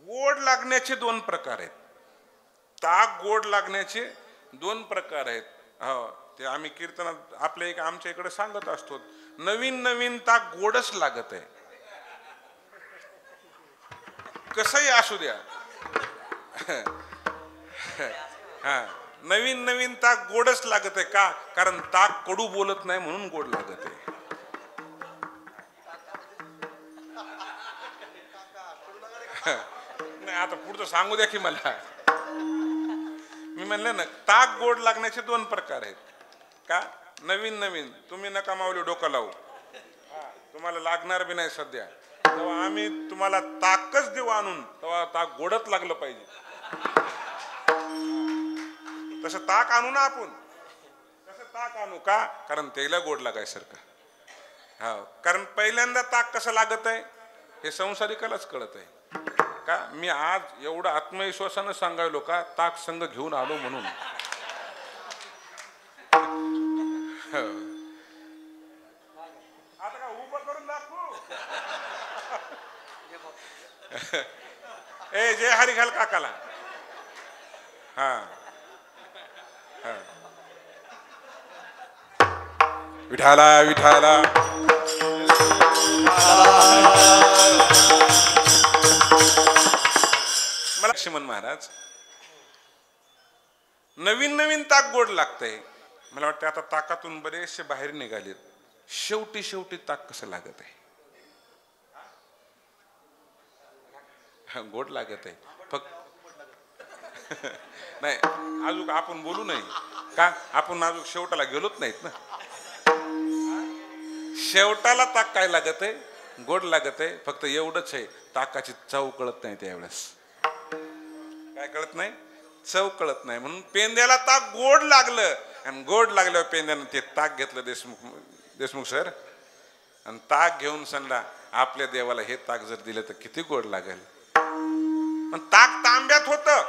गोड लागण्याचे दोन प्रकार आहेत. ताक गोड लागण्याचे दोन प्रकार आहेत. हो, ते आम्ही कीर्तनात आपल्या आमच्या इकडे सांगत असतो. नवीन नवीन ताक गोडच लागत आहे, कसंही असू द्या. हा, नवीन नवीन ताक गोडच लागत आहे. का? कारण ताक कडू बोलत नाही म्हणून गोड लागत आहे. नाही, आता पुढचं सांगू द्या की मला. मी म्हणलं ना, ताक गोड लागण्याचे दोन प्रकार आहेत. का? नवीन नवीन. तुम्ही नका माऊली डोकं लावू, तुम्हाला लागणार बी नाही सध्या. तेव्हा आम्ही तुम्हाला ताकच देऊ आणून, तेव्हा ताक गोडच लागलं पाहिजे. तसं ताक आणू ना आपण, तसं ताक आणू. का? कारण त्याला गोड लागायसारखं. हा, कारण पहिल्यांदा ताक कसं लागत आहे हे संसारिकालाच कळत आहे. का? मी आज एवढं आत्मविश्वासानं सांगायलो का ताक संघ घेऊन आलो म्हणून. आता का उभं करून दाखवू? ए जय हरी घाल काकाला. हा हा, विठाला विठाला. मला लक्ष्मण महाराज, नवीन नवीन ताक गोड लागतंय. मला वाटतं आता ताकातून बरेचसे बाहेर निघालेत. शेवटी शेवटी ताक कसं लागत आहे? गोड लागत आहे फक्त. नाही, अजून आपण बोलू नाही का? आपण अजून शेवटाला गेलोच नाहीत ना. शेवटाला ताक काय लागत आहे? गोड लागत आहे. फक्त एवढंच आहे, ताकाची चव कळत नाही त्यावेळेस. काय कळत नाही? चव कळत नाही. म्हणून पेंद्याला ताक गोड लागलं, आणि गोड लागल्यावर पेंद्यानं ते ताक घेतलं देशमुख सर, आणि ताक घेऊन सांगला आपल्या देवाला हे ताक जर दिलं तर किती गोड लागेल. पण ताक तांब्यात होतं.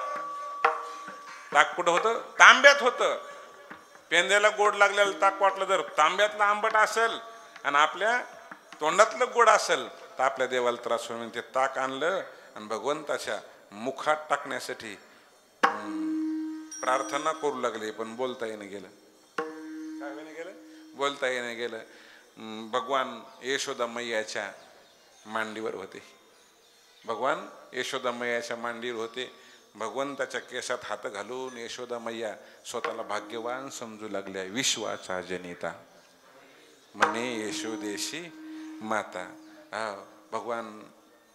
ताक कुठं होतं? तांब्यात होतं. पेंद्याला गोड लागलेलं ताक वाटलं जर तांब्यातलं आंबट असेल आणि आपल्या तोंडातलं गोड असेल तर आपल्या देवाला त्रास होईल. ते ताक आणलं आणि भगवंताच्या मुखात टाकण्यासाठी प्रार्थना करू लागले, पण बोलता येणं गेलं. काय होईना गेलं? बोलता येणं गेलं. भगवान यशोदा मैयाच्या मांडीवर होते. भगवान यशोदा मैयाच्या मांडीवर होते. भगवंताच्या केसात हात घालून यशोदा मैया स्वतःला भाग्यवान समजू लागल्या. विश्वाचा जनिता म्हणे यशोदेशी माता. भगवान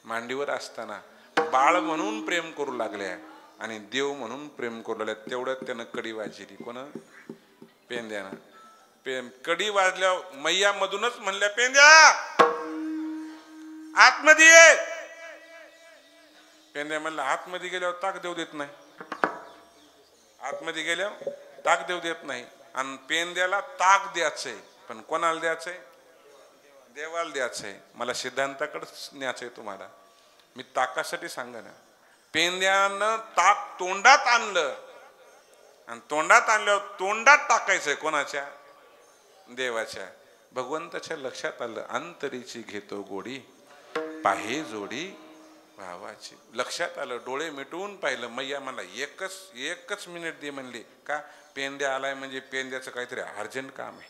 मांडीवर असताना बाळ म्हणून प्रेम करू लागल्या आणि देव म्हणून प्रेम करू लागल्या. तेवढ्यात त्यानं कडी वाजली. कोण? पेंद्यानं. कडी वाजल्या मैया मधूनच म्हणल्या, पेंद्या आतमध्ये ये. पेंद्या म्हणलं आतमध्ये गेल्यावर ताक देऊ देत नाही. आतमध्ये गेल्यावर ताक देऊ देत नाही. आणि पेंद्याला ताक द्यायचंय, पण कोणाला द्यायचंय? देवाला द्यायचंय. मला सिद्धांताकडेच न्यायचंय तुम्हाला. मी ताकासाठी सांगा ना. पेंद्यानं ताक तोंडात आणलं, आणि तोंडात आणल्यावर तोंडात टाकायचंय कोणाच्या? देवाच्या. भगवंताच्या लक्षात आलं, अंतरीची घेतो गोडी पाहे जोडी भावाची. लक्षात आलं, डोळे मिटवून पाहिलं. मैया मला एकच मिनिट दे म्हणली. का? पेंद्या आलाय म्हणजे पेंद्याचं काहीतरी अर्जंट काम आहे.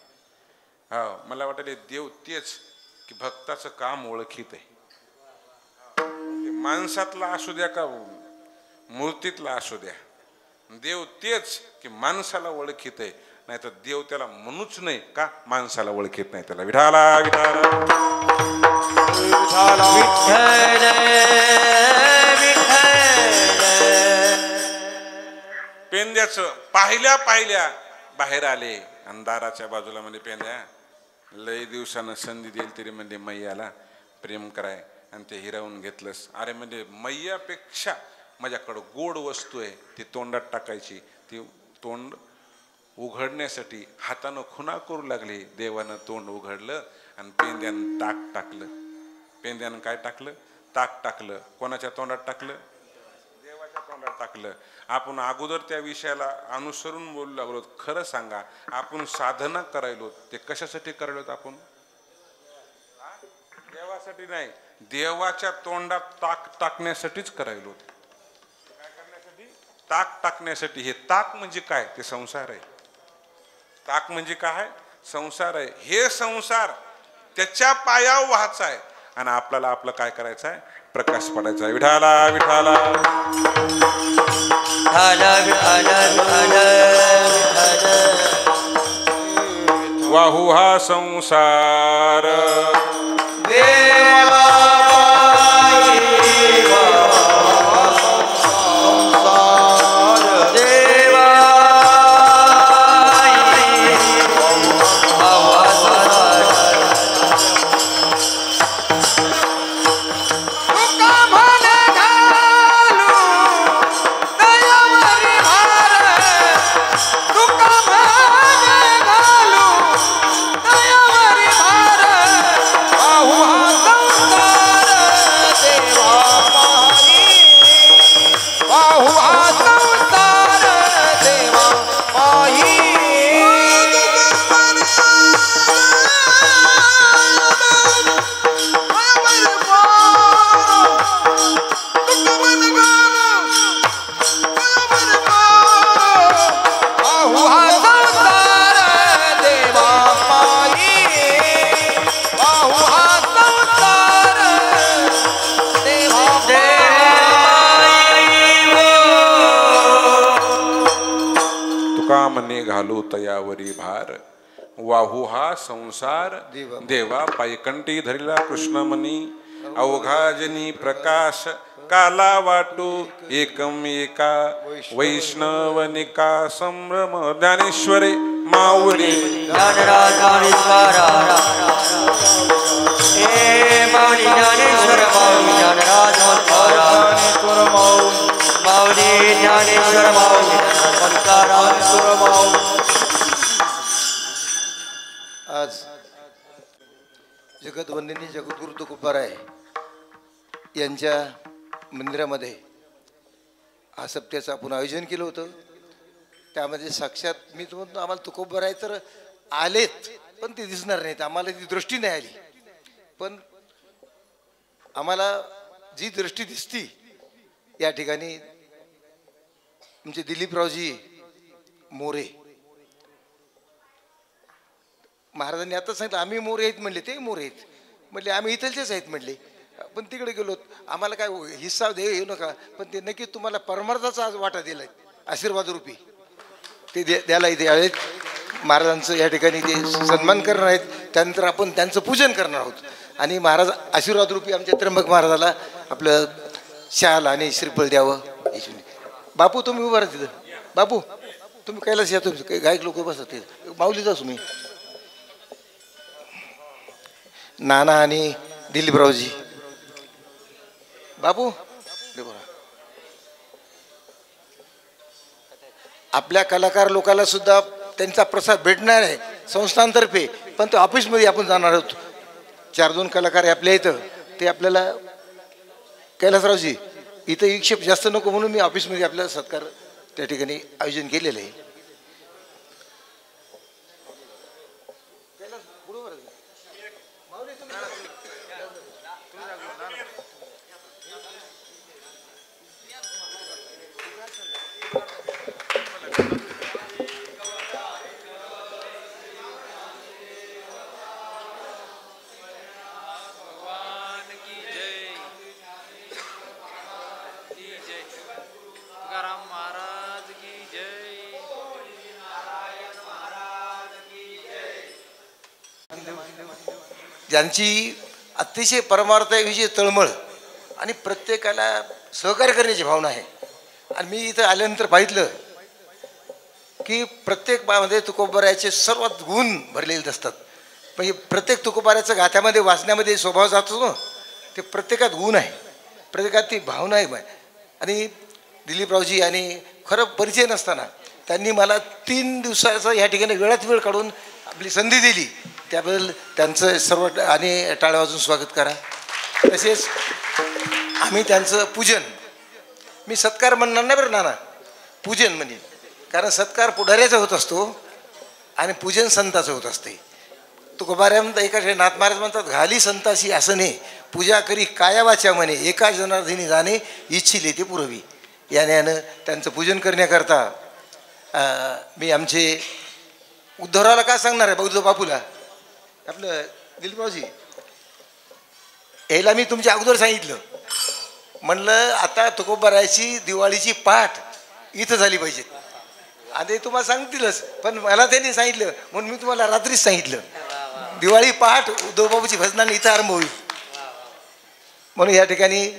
हा, मला वाटले देव तेच की भक्ताचं काम ओळखीत आहे. माणसातला असू द्या का मूर्तीतला असू द्या, देव तेच की माणसाला ओळखीत आहे. नाही तर देव त्याला म्हणूच नाही का माणसाला ओळखीत नाही त्याला. विठाला विठाला विठ्ठल विठ्ठल. पहिल्याच पाहिल्या बाहेर आले अंधाराच्या बाजूला म्हणजे पेंद्या लय दिवसानं संधी देईल तरी म्हणजे मैयाला प्रेम कराय आणि ते हिरावून घेतलंस. अरे म्हणजे मैयापेक्षा माझ्याकडं गोड वस्तू आहे ती तोंडात टाकायची. ती तोंड उघडण्यासाठी हातानं खुणा करू लागली. देवानं तोंड उघडलं आणि पेंद्यानं ताक टाकलं. पेंद्यानं काय टाकलं? ताक टाकलं. कोणाच्या तोंडात टाकलं? देवाच्या तोंडात टाकलं. आपण अगोदर त्या विषयाला अनुसरून बोलू लागलो. खरं सांगा आपण साधना करायलो ते कशासाठी करायलो? आपण देवासाठी नाही, देवाच्या तोंडात ताक टाकण्यासाठीच करायलो. काय करण्यासाठी? ताक टाकण्यासाठी. हे ताक म्हणजे काय? ते संसार आहे. ताक म्हणजे काय? संसार आहे. हे संसार त्याच्या पायावर व्हायचा आहे आणि आपल्याला आपलं काय करायचं आहे? प्रकाश पडायचा आहे. विठाला विठाला वाहू हा संसार म्हणे घालू तयावरी भार. वाहू हा संसार देवा पायकंठी धरिला कृष्णमणी. अवघाजनी प्रकाश काला वाटू एकम एका वैष्णवनिका संभ्रम. ज्ञानेश्वरे माऊली ज्ञानेश्वर माऊली ज्ञानेश्वर माऊली आज जगतवंदिनी जगद्गुरु तुकोबाराय यांच्या मंदिरामध्ये हा सप्त्याचं आपण आयोजन केलं होतं. त्यामध्ये साक्षात मी म्हणतो आम्हाला तुकोबाराय तर आलेत पण ते दिसणार नाहीत. आम्हाला ती दृष्टी नाही आली. पण आम्हाला जी दृष्टी दिसती या ठिकाणी तुमचे दिलीपरावजी मोरे महाराजांनी आता सांगितलं आम्ही मोरे आहेत म्हणले. ते मोरे आहेत म्हणले. आम्ही इथलचेच आहेत म्हणले. पण तिकडे गेलो आम्हाला काय हिस्सा दे येऊ नका पण ते नक्की तुम्हाला परमार्थाचा आज वाटा दिलाय आशीर्वाद रूपी ते द्यायला इथे आहेत. महाराजांचं या ठिकाणी ते सन्मान करणार आहेत. त्यानंतर आपण त्यांचं पूजन करणार आहोत आणि महाराज आशीर्वाद रूपी आमच्या त्र्यंबक महाराजाला आपलं शाल आणि श्रीफळ द्यावं. बापू तुम्ही उभा राहा तिथं. बापू तुम्ही कैलास या. तुम्ही गायक लोक बसत ते माऊली जा तुम्ही. नाना आणि दिलीपरावजी बापू आपल्या कलाकार लोकांना सुद्धा त्यांचा प्रसाद भेटणार आहे संस्थांतर्फे. पण ते ऑफिसमध्ये आपण जाणार आहोत. 4-2 कलाकार आपल्या इथं ते आपल्याला कैलासरावजी इथं विक्षेप जास्त नको म्हणून मी ऑफिसमध्ये आपल्याला सत्कार त्या ठिकाणी आयोजन केलेलं आहे. ज्यांची अतिशय परमार्थाविषयी तळमळ आणि प्रत्येकाला सहकार्य करण्याची भावना आहे. आणि मी इथं आल्यानंतर पाहितलं की प्रत्येक मध्ये तुकोबारायाचे सर्वात गुण भरलेले असतात. म्हणजे प्रत्येक तुकोबारायाचं गाथ्यामध्ये वाचण्यामध्ये स्वभाव जातो ना, ते प्रत्येकात गुण आहे, प्रत्येकात ती भावना आहे. आणि दिलीपरावजी आणि खरं परिचय नसताना त्यांनी मला 3 दिवसाचा ह्या ठिकाणी वेळात वेळ काढून आपली संधी दिली, त्याबद्दल त्यांचं सर्व आणि टाळ्या वाजून स्वागत करा. तसेच आम्ही त्यांचं पूजन, मी सत्कार म्हणणार नाही बरं नाना, पूजन म्हणजे, कारण सत्कार पुढाऱ्याचा होत असतो आणि पूजन संताचं होत असते. तुकोबाऱ्या म्हणतात, एका नाथ महाराज म्हणतात, घाली संताशी आसने पूजा करी काया वाचा म्हणे, एका जनार्दनी जाणे इच्छिले ते पुरवी. याने त्यांचं पूजन करण्याकरता मी आमचे उद्धवरावला काय सांगणार आहे, बौद्ध बापूला आपलं दिलीपरावजी, यायला मी तुमच्या अगोदर सांगितलं, म्हणलं आता तुकोबारायाची दिवाळीची पाठ इथं झाली पाहिजे. आणि तुम्हाला सांगतीलच, पण मला त्यांनी सांगितलं म्हणून मी तुम्हाला रात्रीच सांगितलं, दिवाळी पहाट उद्धवबापूची भजनाने इथं आरंभ होईल. म्हणून या ठिकाणी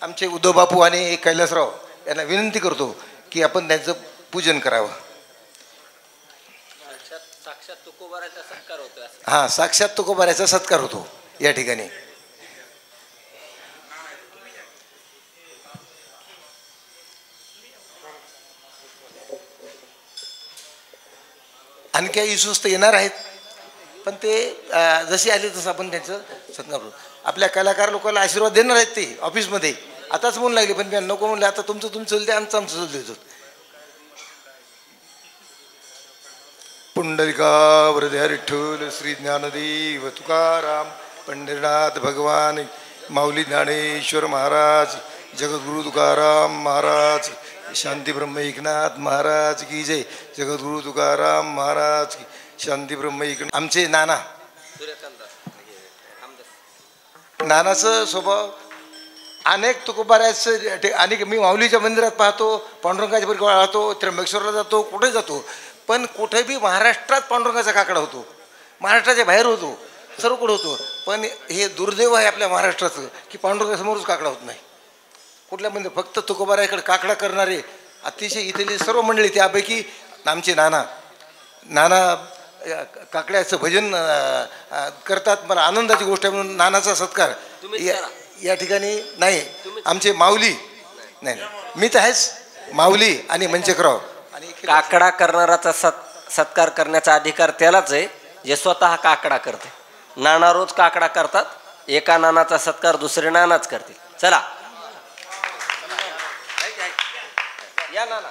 आमचे उद्धवबापू आणि कैलासराव यांना विनंती करतो की आपण त्यांचं पूजन करावं. साक्षात तुकोबाराचा सत्कार होतो. हां, साक्षात तुकोबारायाचा सत्कार होतो या ठिकाणी. आणखी काही विश्वस्त येणार आहेत, पण ते जसे आले तसं आपण त्यांचं सत्कार करू. आपल्या कलाकार लोकांना आशीर्वाद देणार आहेत ते ऑफिसमध्ये, आताच म्हणून लागले, पण मी नको म्हणले, आता तुमचं चलते, आमचं चलते. पुंडलिका वरद्या विठ्ठल श्री ज्ञानदेव तुकाराम पंढरीनाथ भगवान माऊली ज्ञानेश्वर महाराज जगद्गुरु तुकाराम महाराज शांती ब्रह्म एकनाथ महाराज की जय. जगद्गुरु तुकाराम महाराज की शांती ब्रह्म एकनाथ. आमचे नानाचं स्वभाव अनेक तुकोबारायाचं अनेक, मी माऊलीच्या मंदिरात पाहतो, पांडुरंगाच्या परिवार राहतो, त्र्यंबकेश्वरला जातो, कुठे जातो, पण कुठे बी महाराष्ट्रात पांडुरंगाचा काकडा होतो, महाराष्ट्राच्या बाहेर होतो, सर्वकडे होतो. पण हे दुर्दैव आहे आपल्या महाराष्ट्राचं की पांडुरंगासमोरच काकडा होत नाही कुठल्या मंदिर. फक्त तुकोबारायाकडे काकडा करणारे अतिशय इथले सर्व मंडळी, त्यापैकी आमचे नाना काकड्याचं भजन करतात. मला आनंदाची गोष्ट आहे, म्हणून नानाचा सत्कार या ठिकाणी नाही. आमचे माऊली, नाही मी तर आहेच, माऊली आणि मंचकराव. काकडा करणाराचा सत्कार करण्याचा अधिकार त्यालाच आहे जे स्वतः काकडा करते. नाना रोज काकडा करतात, एका नानाचा सत्कार दुसरे नानाच करतील. चला या नाना.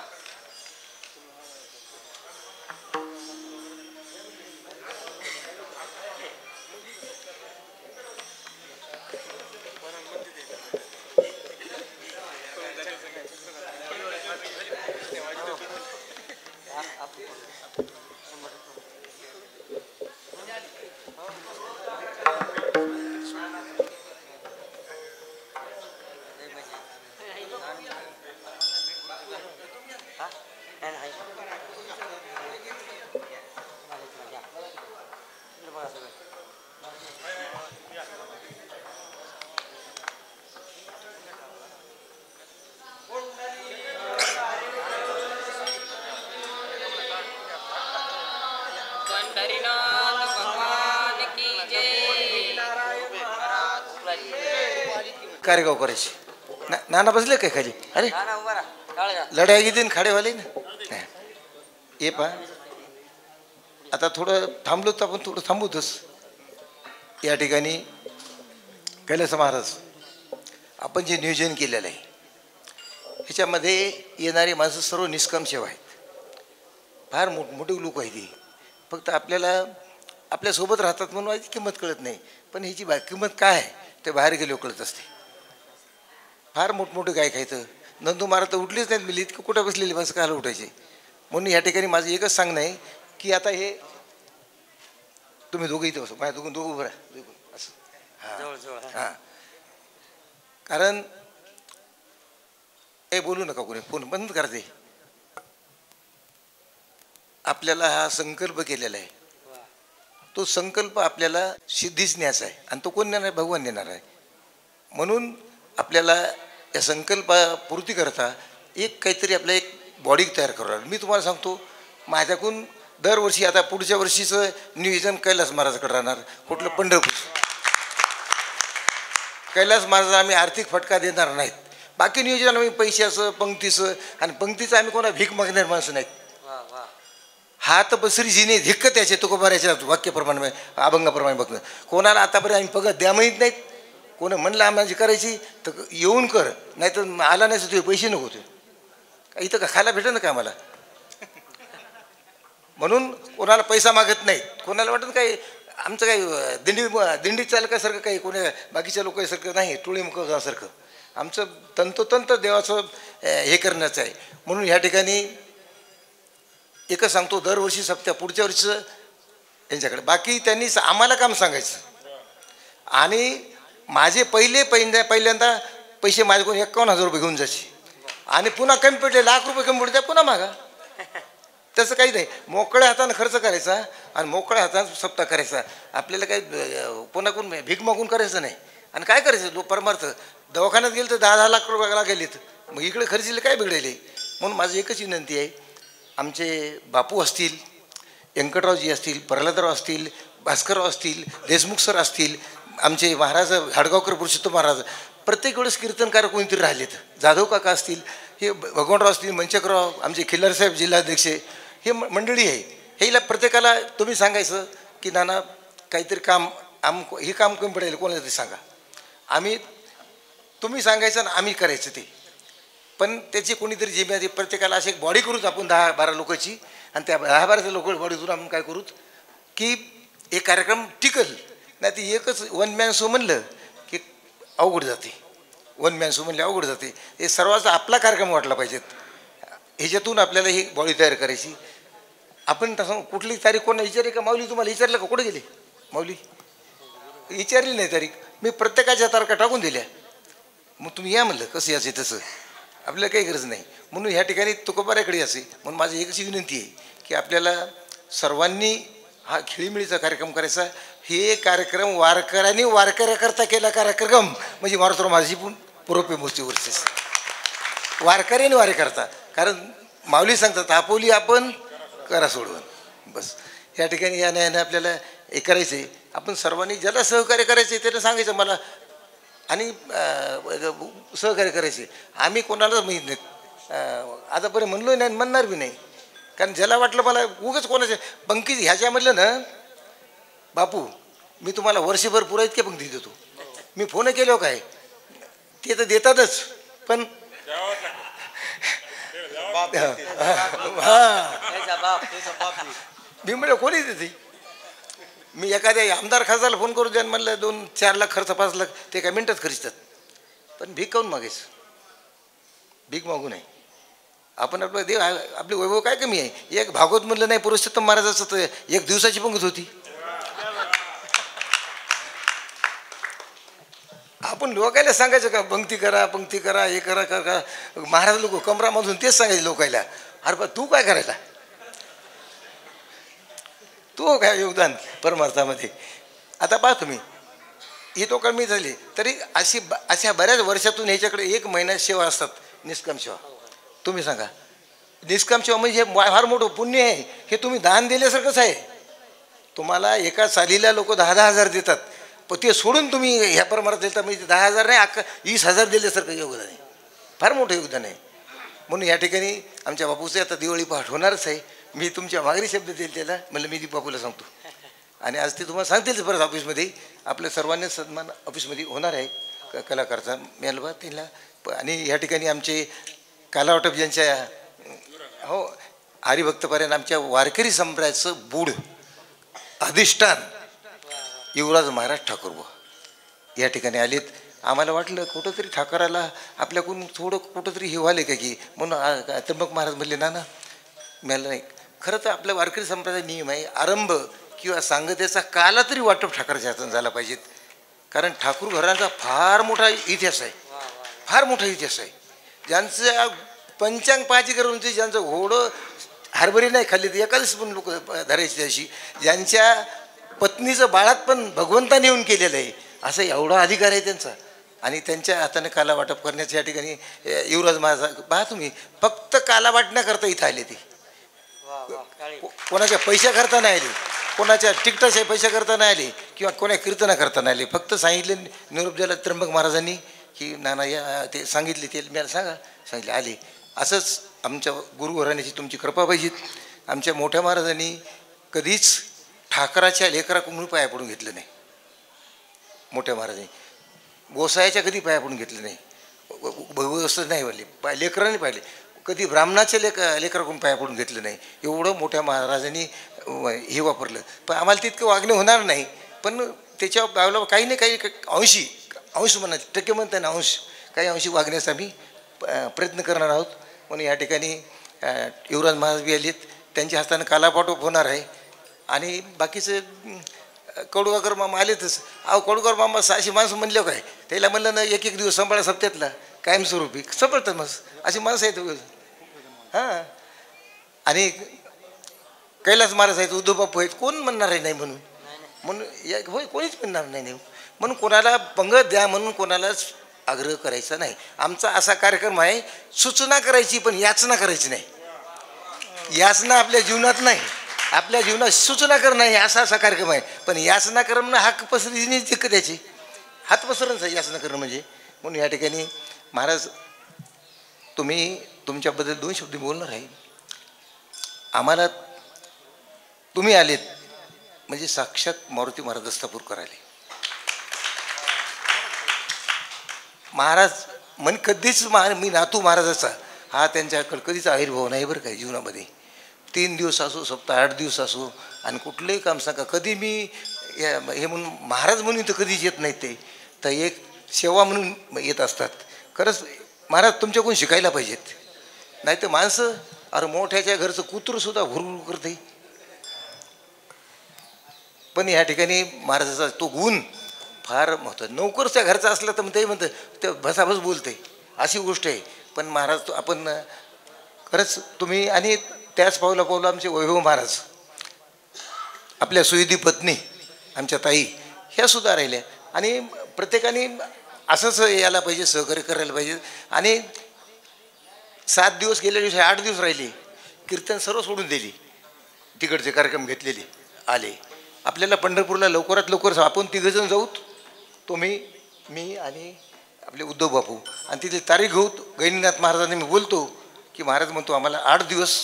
कारेगाव करायची. नाना बसले काय खाली? अरे लढाई घेते खाडेवाले ना. ये पा आता थोडं थांबलो तर आपण थोडं थांबूतच. या ठिकाणी कैलास महाराज आपण जे नियोजन केलेलं आहे ह्याच्यामध्ये येणारे माणसं सर्व निष्काम सेवा आहेत. फार मोठे लोक आहेत. फक्त आपल्याला आपल्यासोबत राहतात म्हणून याची किंमत कळत नाही, पण ह्याची किंमत काय आहे ते बाहेर गेलो कळत असते. फार मोठमोठे गायक आहेत. नंदू महाराज तर उठलेच नाहीत, मिली इतकं कुठं बसलेली माणसं कायला उठायचे. म्हणून या ठिकाणी माझं एकच सांगणं आहे की आता हे तुम्ही दोघं इथं बसो, माझ्या दोघं उभं राहा असं. हां कारण हे बोलू नका कोणी, फोन बंद करते. आपल्याला हा संकल्प केलेला आहे, तो संकल्प आपल्याला सिद्धीच न्यायचा आहे आणि तो कोण नेणार आहे? भगवान नेणार आहे. म्हणून आपल्याला या संकल्पापूर्ती करता एक काहीतरी आपल्या एक बॉडी तयार करावं लागेल. मी तुम्हाला सांगतो माझ्याकडून दरवर्षी आता पुढच्या वर्षीचं नियोजन कैलास महाराजाकडे राहणार, कुठलं पंढरपूर. कैलास महाराज आम्ही आर्थिक फटका देणार नाहीत. बाकी नियोजन आम्ही पैशाचं पंक्तीचं, आणि पंक्तीचं आम्ही कोणा भीक मागणार माणसं नाहीत. हात बसरी जिने धिक्क त्याचे तुकोबाऱ्याच्या वाक्याप्रमाणे अभंगाप्रमाणे बघणं. कोणाला आतापर्यंत आम्ही पगत द्या माहीत नाहीत. कोणा म्हणलं आम्हाला करायची तर येऊन कर, नाही तर आला नाही तर तुझे पैसे नको होते. इथं का खायला भेटत ना काय मला. म्हणून कोणाला पैसा मागत नाही. कोणाला वाटत काही आमचं काही दिंडी चालकासारखं काही कोणी बाकीच्या लोकांसारखं नाही, टोळी मुखासारखं. आमचं तंतोतंत देवाचं हे करण्याचं आहे. म्हणून ह्या ठिकाणी एकच सांगतो, दरवर्षी सप्त्या पुढच्या वर्षीचं यांच्याकडे. बाकी त्यांनी आम्हाला काम सांगायचं. आणि माझे पहिल्यांदा पैसे माझ्याकडून 51,000 रुपये घेऊन जायचे, आणि पुन्हा कमी पडले ₹1,00,000 कमी पडले पुन्हा मागा. तसं काही नाही. मोकळ्या हातानं खर्च करायचा आणि मोकळ्या हातानं सप्ताह करायचा. आपल्याला काही कोणाकडून भीक मागून करायचं नाही. आणि काय करायचं परमार्थ. दवाखान्यात गेलं तर 10-10 लाख रुपये लागेलेत, मग इकडे खर्चले काय बिघडेले. म्हणून माझी एकच विनंती आहे, आमचे बापू असतील, व्यंकटरावजी असतील, प्रल्हादराव असतील, भास्करराव असतील, देशमुख सर असतील, आमचे महाराज हाडगावकर पुरुषोत्तम महाराज, प्रत्येक वेळेस कीर्तनकार कोणीतरी राहिलेत. जाधव काका असतील, हे भगवानराव असतील, मंचकराव, आमचे खिल्लारसाहेब जिल्हाध्यक्ष, हे मंडळी आहे. हेला प्रत्येकाला तुम्ही सांगायचं की नाना काहीतरी काम हे काम कमी पडेल कोणाला तरी सांगा. आम्ही तुम्ही सांगायचं ना आम्ही करायचं ते. पण त्याची कोणीतरी जिम्मेदारी प्रत्येकाला अशी एक बॉडी करूच आपण 10-12 लोकांची, आणि त्या 10-12 लोक बॉडीतून आपण काय करूत की एक कार्यक्रम टिकल. नाही ती एकच वन मॅन शो म्हणलं की अवघड जाते. वन मॅन शो म्हणले अवघड जाते. हे सर्वांचा आपला कार्यक्रम वाटला पाहिजेत. ह्याच्यातून आपल्याला ही बॉडी तयार करायची. आपण तसं कुठली तारीख कोणाला विचारली का? माऊली तुम्हाला विचारलं का कुठे गेले माऊली? विचारली नाही तारीख. मी प्रत्येकाच्या तारखा टाकून दिल्या. मग तुम्ही या म्हणलं कसं यायचं तसं, आपल्याला काही गरज नाही. म्हणून ह्या ठिकाणी तुकोबाऱ्याकडे यायचे. म्हणून माझी एकच विनंती आहे की आपल्याला सर्वांनी हा खेळीमेळीचा कार्यक्रम करायचा. हे कार्यक्रम वारकऱ्याकरता केला कार्यक्रम म्हणजे मारुतराव माझी पण पूर्वपे मूर्ती वर्षेस वारकऱ्याने वारे करता. कारण माऊली सांगतात आपोली आपण करा सोडवून. बस ह्या ठिकाणी या न्यायाने आपल्याला हे करायचं आहे. आपण सर्वांनी ज्याला सहकार्य करायचे त्याला सांगायचं मला, आणि सहकार्य करायचे. आम्ही कोणालाच माहीत नाहीत आतापर्यंत म्हणलो नाही, म्हणणार बी नाही. कारण ज्याला वाटलं मला उगाच कोणाच्या पंक्ती ह्याच्यामधलं ना, बापू मी तुम्हाला वर्षभर पुरा इतक्या पंक्ती देतो. मी फोन केलो काय ते तर देतातच, पण मी म्हणलं कोणी देते. मी एखाद्या आमदार खासदारला फोन करू द्या म्हणलं 2-4 लाख खर्च 5 लाख ते काय मिनटात खर्चतात. पण भीक काऊन मागायचं? भीक मागू नये. आपण आपलं देव आपली वैभव काय कमी आहे. एक भागवत म्हणलं नाही पुरुषोत्तम महाराजाचं तर 1 दिवसाची पंगत होती. आपण लोकायला सांगायचं का पंक्ती करा पंक्ती करा हे करा का? महाराज लोक कमरामधून तेच सांगायचे लोकायला. अरे बा तू काय करायला, तू काय योगदान परमार्थामध्ये. आता पहा तुम्ही ही तो कमी झाली तरी अशा बऱ्याच वर्षातून ह्याच्याकडे 1 महिना सेवा असतात. निष्काम सेवा. तुम्ही सांगा निष्काम सेवा म्हणजे फार मोठं पुण्य आहे. हे तुम्ही दान दिल्यासारखंच आहे. तुम्हाला एका चालीला लोक 10-10 हजार देतात, पण ते सोडून तुम्ही ह्या परमार्थ देता म्हणजे 10 हजार नाही 20,000 दिल्यासारखं योगदान आहे. फार मोठं योगदान आहे. म्हणून या ठिकाणी आमच्या बापूचे आता दिवाळी पाठ होणारच आहे. मी तुमच्या माघारी शब्द देईल त्याला, म्हणलं मी बापूला सांगतो. आणि आज ते तुम्हाला सांगतील परत ऑफिसमध्ये. आपल्या सर्वांनी सन्मान ऑफिसमध्ये होणार आहे कलाकारचा मेलवा त्यांना. आणि या ठिकाणी आमचे कालावाटप ज्यांच्या हो हरिभक्तपर्यंत आमच्या वारकरी संप्रदायाचं बूड अधिष्ठान युवराज महाराज ठाकूरबुवा या ठिकाणी आलेत. आम्हाला वाटलं कुठंतरी ठाकराला आपल्याकडून थोडं कुठंतरी हे व्हाले का की म्हणून त्र्यंबक महाराज म्हणले ना मला नाही. खरं तर आपल्या वारकरी संप्रदाय नियम आहे आरंभ किंवा सांगतेचा काला तरी वाटप ठाकरच्या हातून झाला पाहिजेत. कारण ठाकूर घरांचा फार मोठा इतिहास आहे. फार मोठा इतिहास आहे. ज्यांचं पंचांग पाची करून ज्यांचं घोडं हरभरी नाही खाल्ली तर एखादच पण लोक धरायची त्याशी, ज्यांच्या पत्नीचं बाळात पण भगवंताने येऊन केलेलं आहे असं एवढा अधिकार आहे त्यांचा. आणि त्यांच्या हाताने काला वाटप करण्याच्या या ठिकाणी युवराज महाराज पहा तुम्ही फक्त काला वाटण्याकरता इथं आले ते. कोणाच्या पैशा करता नाही आले, कोणाच्या तिकटाच्या पैशा करता नाही आले किंवा कोणा कीर्तना करता नाही आले. फक्त सांगितले निरोप द्यायला त्र्यंबक महाराजांनी की नाना या ते सांगितले ते मला सांगितले आले. असंच आमच्या गुरुघराण्याची तुमची कृपा पाहिजे. आमच्या मोठ्या महाराजांनी कधीच ठाकराच्या लेकराकडून पाया पडून घेतलं नाही. मोठ्या महाराजांनी गोसायाच्या कधी पाया पडून घेतलं नाही. व्यवस्था नाही वाढली, लेकरांनी पाहिले. कधी ब्राह्मणाच्या लेकराकडून पाया पडून घेतलं नाही. एवढं मोठ्या महाराजांनी हे वापरलं. पण आम्हाला तितकं वागणं होणार नाही, पण त्याच्या बाजूला काही ना काही अंश म्हणा, टक्के म्हणता ना अंश, काही अंशी वागण्याचा आम्ही प्रयत्न करणार आहोत. म्हणून या ठिकाणी युवराज महाराज बी आलेत, त्यांच्या हस्तानं कालापाठोप होणार आहे. आणि बाकीचं कडुगाकर मामा आलेतच. कडुगाकर मामा 600 माणसं म्हणलं काय, त्याला म्हणलं ना एक दिवस सांभाळा सप्त्यातला कायमस्वरूपी संपळतात मग अशी माणसं आहेत. हां, आणि कैलास महाराज आहेत, उद्धव बापू आहेत, कोण म्हणणार आहे नाही म्हणून होय, कोणीच म्हणणार नाही म्हणून कोणाला पंगत द्या म्हणून कोणालाच आग्रह करायचा नाही. आमचा असा कार्यक्रम आहे, सूचना करायची पण याचना करायची नाही. याचना आपल्या जीवनात नाही, आपल्या जीवनात सूचना करणं हे असा कार्यक्रम आहे. पण याचना करणं हाक पसरीने द्यायची, हात पसरणं याचना करणं म्हणजे. म्हणून या ठिकाणी महाराज तुम्ही तुमच्याबद्दल 2 शब्द बोलणार आहे. आम्हाला तुम्ही आलेत म्हणजे साक्षात मारुती महाराज दस्तापूरकर आले. महाराज म्हण कधीच मी नातू महाराजाचा हा त्यांच्याकडे कधीच आविर्भाव नाही बरं काय जीवनामध्ये. 3 दिवस असो, सप्ताह 8 दिवस असो, आणि कुठलंही काम सांगा कधी मी हे म्हणून महाराज म्हणून तर कधीच येत नाही. ते तर एक सेवा म्हणून येत असतात. खरंच महाराज तुमच्याकडून शिकायला पाहिजेत. नाही तर माणसं अरे मोठ्याच्या घरचं कुत्रंसुद्धा भुरभुर करते. पण या ठिकाणी महाराजाचा तो गुण फार महत्त्वाचा. नोकरच्या घरचा असला तर मग ते म्हणतं ते भसाभस बोलते, अशी गोष्ट आहे. पण महाराज आपण खरंच तुम्ही, आणि त्याच पावलं आमचे वैभव महाराज, आपल्या सुविधी पत्नी आमच्या ताई, ह्या सुद्धा राहिल्या. आणि प्रत्येकाने असंच यायला पाहिजे, सहकार्य करायला पाहिजे. आणि 7 दिवस गेल्या दिवशी 8 दिवस राहिले, कीर्तन सर्व सोडून दिली, तिकडचे कार्यक्रम घेतलेले आले. आपल्याला पंढरपूरला लवकरात लवकर आपण 3 जण जाऊत, तुम्ही, मी आणि आपले उद्धव बापू, आणि तिथे तारीख घेऊत. गैनीनाथ महाराजांनी मी बोलतो की महाराज म्हणतो आम्हाला 8 दिवस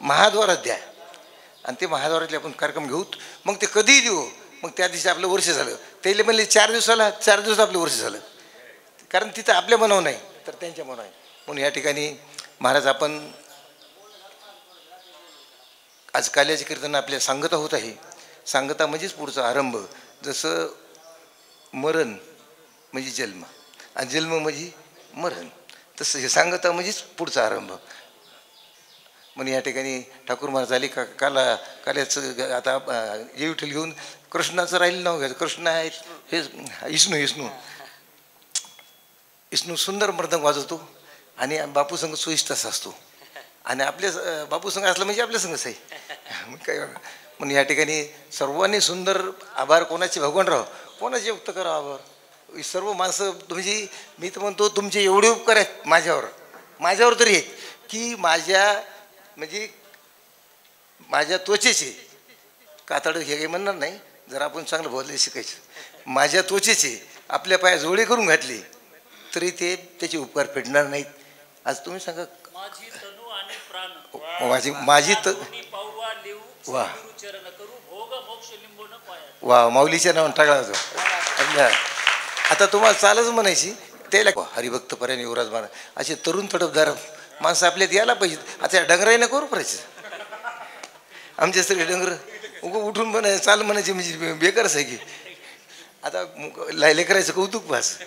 महाद्वारात द्या, आणि ते महाद्वारातले आपण कार्यक्रम घेऊत. मग ते कधीही देऊ. मग त्या दिवशी आपलं वर्ष झालं. त्याला म्हणले 4 दिवस आपलं वर्ष झालं. कारण तिथं आपल्या मनावर नाही तर त्यांच्या मनावर आहे. म्हणून या ठिकाणी महाराज आपण आज काल्याचे कीर्तन आपल्या सांगता होत आहे. सांगता म्हणजेच पुढचा आरंभ. जसं मरण म्हणजे जन्म आणि जन्म म्हणजे मरण, तसं हे सांगता म्हणजेच पुढचा आरंभ. म्हणून या ठिकाणी ठाकूर महाराज आले का काल्याचं आता जे विठ्ठल घेऊन कृष्णाचं राहिलं नाव घ्यायचं. कृष्ण आहे हे विष्णू सुंदर मृदंग वाजवतो आणि बापू संघ सुइष्टाच असतो. आणि आपल्या बापू संघ असला म्हणजे आपल्या संघच आहे काय. म्हणून या ठिकाणी सर्वांनी सुंदर आभार. कोणाचे भगवानराव, कोणाचे व्यक्त करा आभार. सर्व माणसं तुमची, मी तर म्हणतो तुमचे एवढे उपकार आहेत माझ्यावर तरी आहेत की माझ्या त्वचेचे कातडं हे काही म्हणणार नाही, जर आपण चांगलं बोलले शिकायचं. माझ्या त्वचेचे आपल्या पाया जोडे करून घातले तरी ते त्याचे उपकार फेडणार नाहीत. आज तुम्ही सांगा माझी वा माऊलीच्या नावानं टाकला होता. आता तुम्हाला चालच म्हणायची त्याला हरिभक्त पर्याय युवराज महाराज असे तरुण तडफदार माणसं आपल्यात यायला पाहिजेत. आता डंगराही नको करायचं. आमच्या सगळे डंगर उठून म्हणायचं चाल म्हणायचे म्हणजे बेकारच आहे की. आता लेकरायचं कौतुक पास.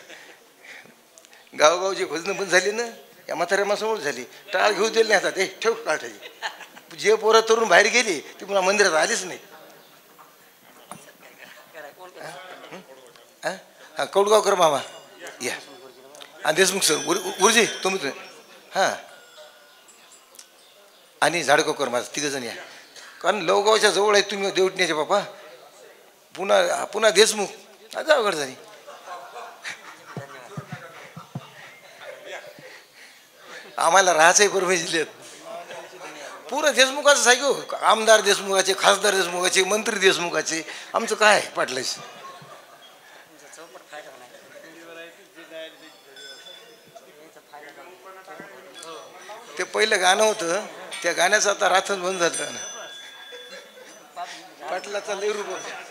गावगावची भजनं पण झाली ना, या म्हाताऱ्या माणसामुळे झाली. टाळ घेऊ दिले नाही. आता ते ठेव टाळायची. जे पोरं तरुण बाहेर गेली ती पुन्हा मंदिरात आलीच नाही. हां कौडगावकर मामा या, आणि देशमुख सर गुरुजी तुम्ही हां, आणि झाडगावकर माझं 3 जण या. कारण लवगावच्या जवळ आहे तुम्ही देवटण्याचे बापा. पुन्हा देशमुख आता अवघड झाली. आम्हाला राहायचंही परभणी जिल्ह्यात. पुरं देशमुखाचं आहे हो. आमदार देशमुखाचे, खासदार देशमुखाचे, मंत्री देशमुखाचे. आमचं काय पाटलाच. ते पहिलं गाणं होतं, त्या गाण्याचं आता राथच बंद झालं ना. पाटलाचा लय रूप होता.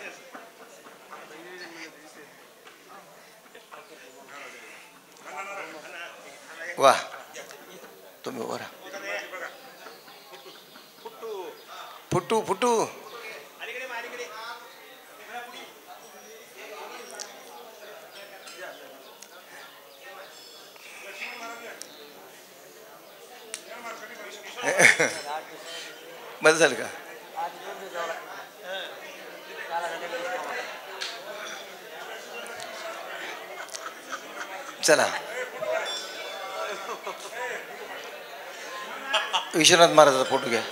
वा तुम्ही बरा फुटू फुटू बरं झालं का. चला विश्वनाथ महाराजाचा फोटो घ्या.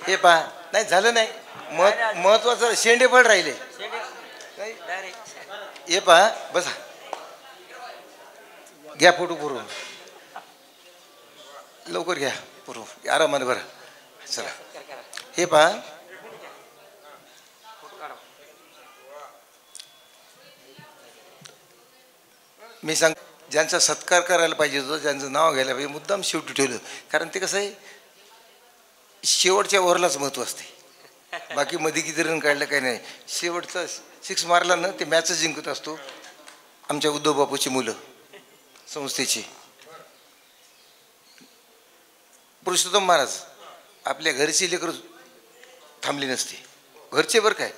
हे पहा नाही झालं नाही. महत्वाचं शेंडे पण राहिले. हे पहा बसा घ्या फोटो पुरवून लवकर घ्या पुरवून आरामाने बरं. चला हे पहा मी सांग ज्यांचा सत्कार करायला पाहिजे होतं, ज्यांचं नाव घ्यायला पाहिजे, मुद्दाम शेवटी ठेवलं. कारण ते कसं आहे शेवटच्या ओव्हरलाच महत्त्व असते. बाकी मध्ये किती रन काढलं काही नाही. शेवटचा 6 मारला ना ते मॅचच जिंकत असतो. आमच्या उद्धव बापूची मुलं संस्थेची पुरुषोत्तम महाराज आपल्या घरची लेकरं थांबली नसती. घरचे बरं काय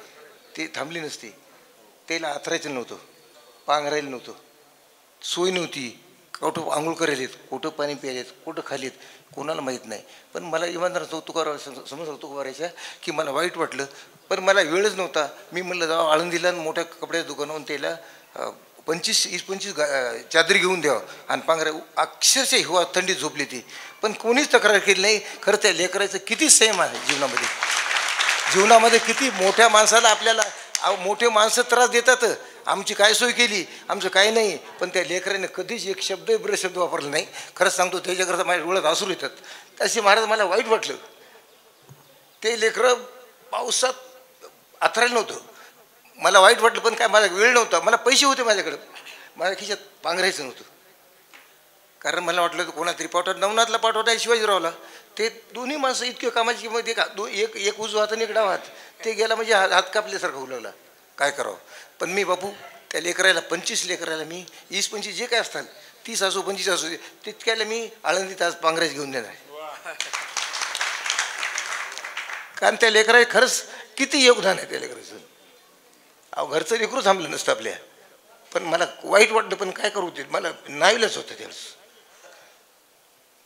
ते थांबली नसती. त्याला आथरायचं नव्हतं, पांघरायला नव्हतं, सोय नव्हती. कुठं आंघोळ करायलेत, कुठं पाणी प्यायलेत, कुठं खालीत कोणाला माहीत नाही. पण मला इमानदार कौतुक समज कौतुक करायच्या की मला वाईट वाटलं. पण मला वेळच नव्हता. मी म्हणलं जावं आळंदीला मोठ्या कपड्याच्या दुकानावरून त्याला 25 चादरी घेऊन द्यावं आणि पांघरा. अक्षरशः हिवा थंडीत झोपली ती. पण कोणीच तक्रार केली नाही. खरं त्या लेकराचं किती संयम आहे जीवनामध्ये किती मोठ्या माणसाला आपल्याला मोठे माणसं त्रास देतात. आमची काय सोय केली, आमचं काही नाही. पण त्या लेकराने कधीच एक शब्द शब्द वापरला नाही. खरंच सांगतो त्याच्याकरता माझ्या डोळ्यात आसूर येतात. तसे महाराज मला वाईट वाटलं. ते लेकरं पावसात आथरायला नव्हतं. मला वाईट वाटलं पण काय माझा वेळ नव्हता. मला पैसे होते माझ्याकडं, माझ्या खिशात पांघरायचं नव्हतं. कारण मला वाटलं तर कोणातरी पाठवत नवनाथला पाठवता शिवाजीरावला. ते दोन्ही माणसं इतके कामाची किंमत एक उजवा हात आणि एक डावा हात. ते गेला म्हणजे हात कापल्यासारखं उलवला. काय करावं. पण मी बापू त्या लेकरायला 25 लेकरायला मी 20-25 जे काय असतात 30 असो 25 असो तितक्याला मी आळंदीत आज पांघरायच घेऊन देणार. कारण त्या लेकराला खरंच किती योगदान आहे त्या लेकराचं. अहो घरचं लेकरू थांबलं नसतं आपल्या. पण मला वाईट वाटलं पण काय करू ते मला नाईलाज होतं त्यावेळेस.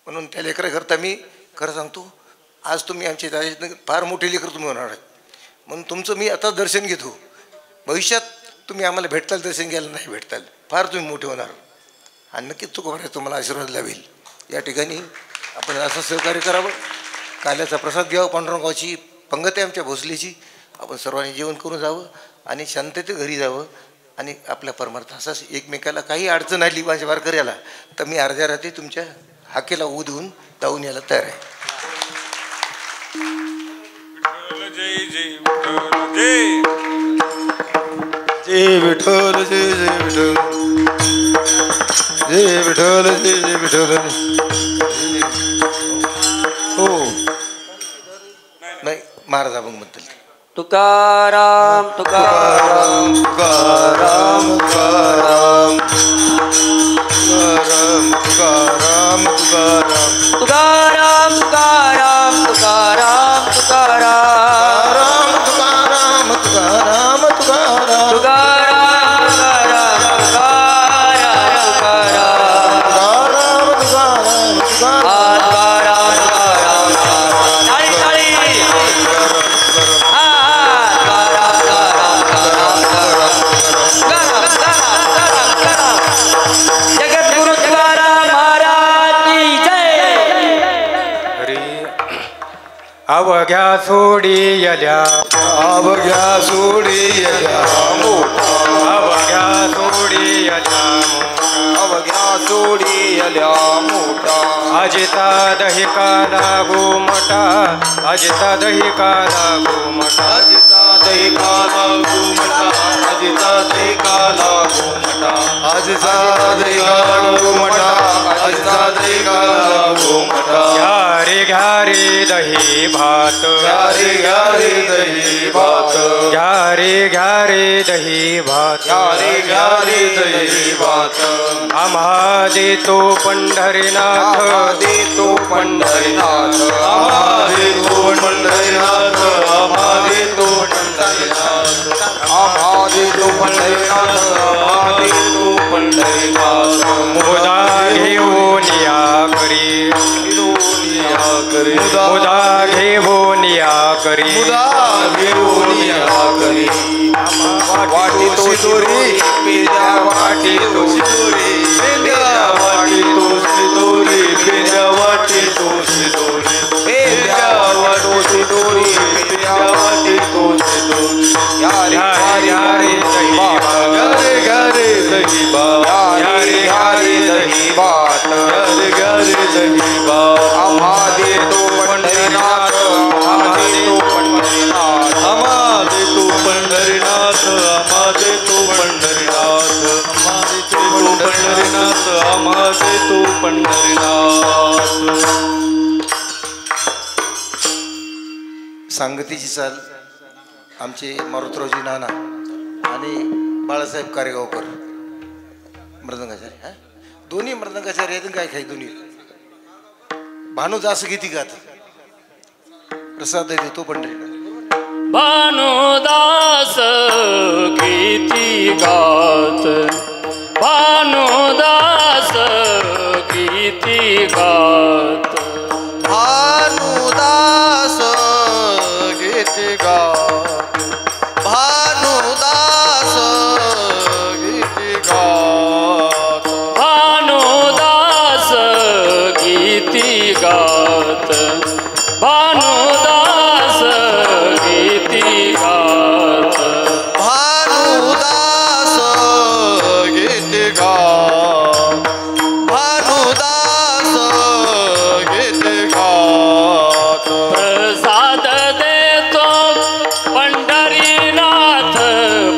म्हणून त्या लेकराकरता मी खरं सांगतो आज तुम्ही आमच्या दादाची फार मोठे लेकर तुम्ही होणार आहेत. म्हणून तुमचं मी आता दर्शन घेतो. भविष्यात तुम्ही आम्हाला भेटताल, दर्शन घ्यायला नाही भेटताल, फार तुम्ही मोठे होणार. आणि नक्कीच तुकोबाराय तुम्हाला आशीर्वाद लावेल. या ठिकाणी आपण असं सहकार्य करावं. काल्याचा प्रसाद घ्यावं. पांडुरंगाची पंगत आहे आमच्या भोसलेची. आपण सर्वांनी जेवण करून जावं आणि शांततेत घरी जावं आणि आपल्या परमार्थ असाच एकमेकाला काही अडचण आली माझ्या वारकऱ्याला तर मी अर्ध्या रात्री तुमच्या हाकेला ऊ देऊन धावून यायला तयार आहे. जय जय जय जय विठ्ठल जय जय विठ्ठल जय विठ्ठल जय जय विठ्ठल. हो नाही महाराज अभंग म्हणतील. तुकाराम तुकाराम तुकाराम तुकाराम तुकाराम तुकाराम तुकाराम तुकाराम तुकाराम तुकाराम तुकाराम तुकाराम तुकाराम अवघ्या सोडियल्या अवघ्या सोडियल्या अवघ्या सोडियल्या अवघ्या सोडियल्या मोठा अजिता दही काला गोमटा अजिता दही काला गोमटा दही काला गोमटा अजिता दही काला गोमटा आजचा दही काला गोमटा आजचा दही काला गोमटा घ्या रे दही भात घ्या रे दही भात घ्या रे दही भात घ्या रे दही भात आम्हा देतो पंढरीनाथ देतो पंढरीनाथ आम्हा देतो पंढरीनाथ आम्हा देतो पंढरीनाथ आम्हा देतो पंढरीनाथ आम्हा देतो पंढरीनाथ मुदा घेऊन या करी मुदा घेऊन या करी मुदा घेऊन या करी वाटी तो दोरी पेजा वाटी तो दोरी पेंड्या वाटी तो दोरी पेंड्या वाटी तो दोरी पेजा वाटी दोरी पेजा वाटी तो दोरी यारे घरे दही भात यारे दही बात घरे दही भात आम्हा देतो पंढरीनाथ आम्हा देतो पंढरीनाथ आम्हा देतो पंढरीनाथ आम्हा देतो पंढरीनाथ आम्हा देतो पंढरीनाथ आम्हा देतो पंढरीनाथ. सांगतीची चाल आमचे मारुतरावजी नाना आणि बाळासाहेब कारेगावकर मृदंगाचार्य. दोन्ही मृदंगाचार्य आहेत. काय काही दोन्ही भानू जास गीती गात प्रसाद देतो पंढरीनाथ. भानुदास गीती गात भानुदास गीती गात भानुदास गीती गात भानुदास गीती गात भानुदास गीती गात भानुदास गीती गात भानुदास गीती गात भानुदास गीती गात प्रसाद देतो पंढरीनाथ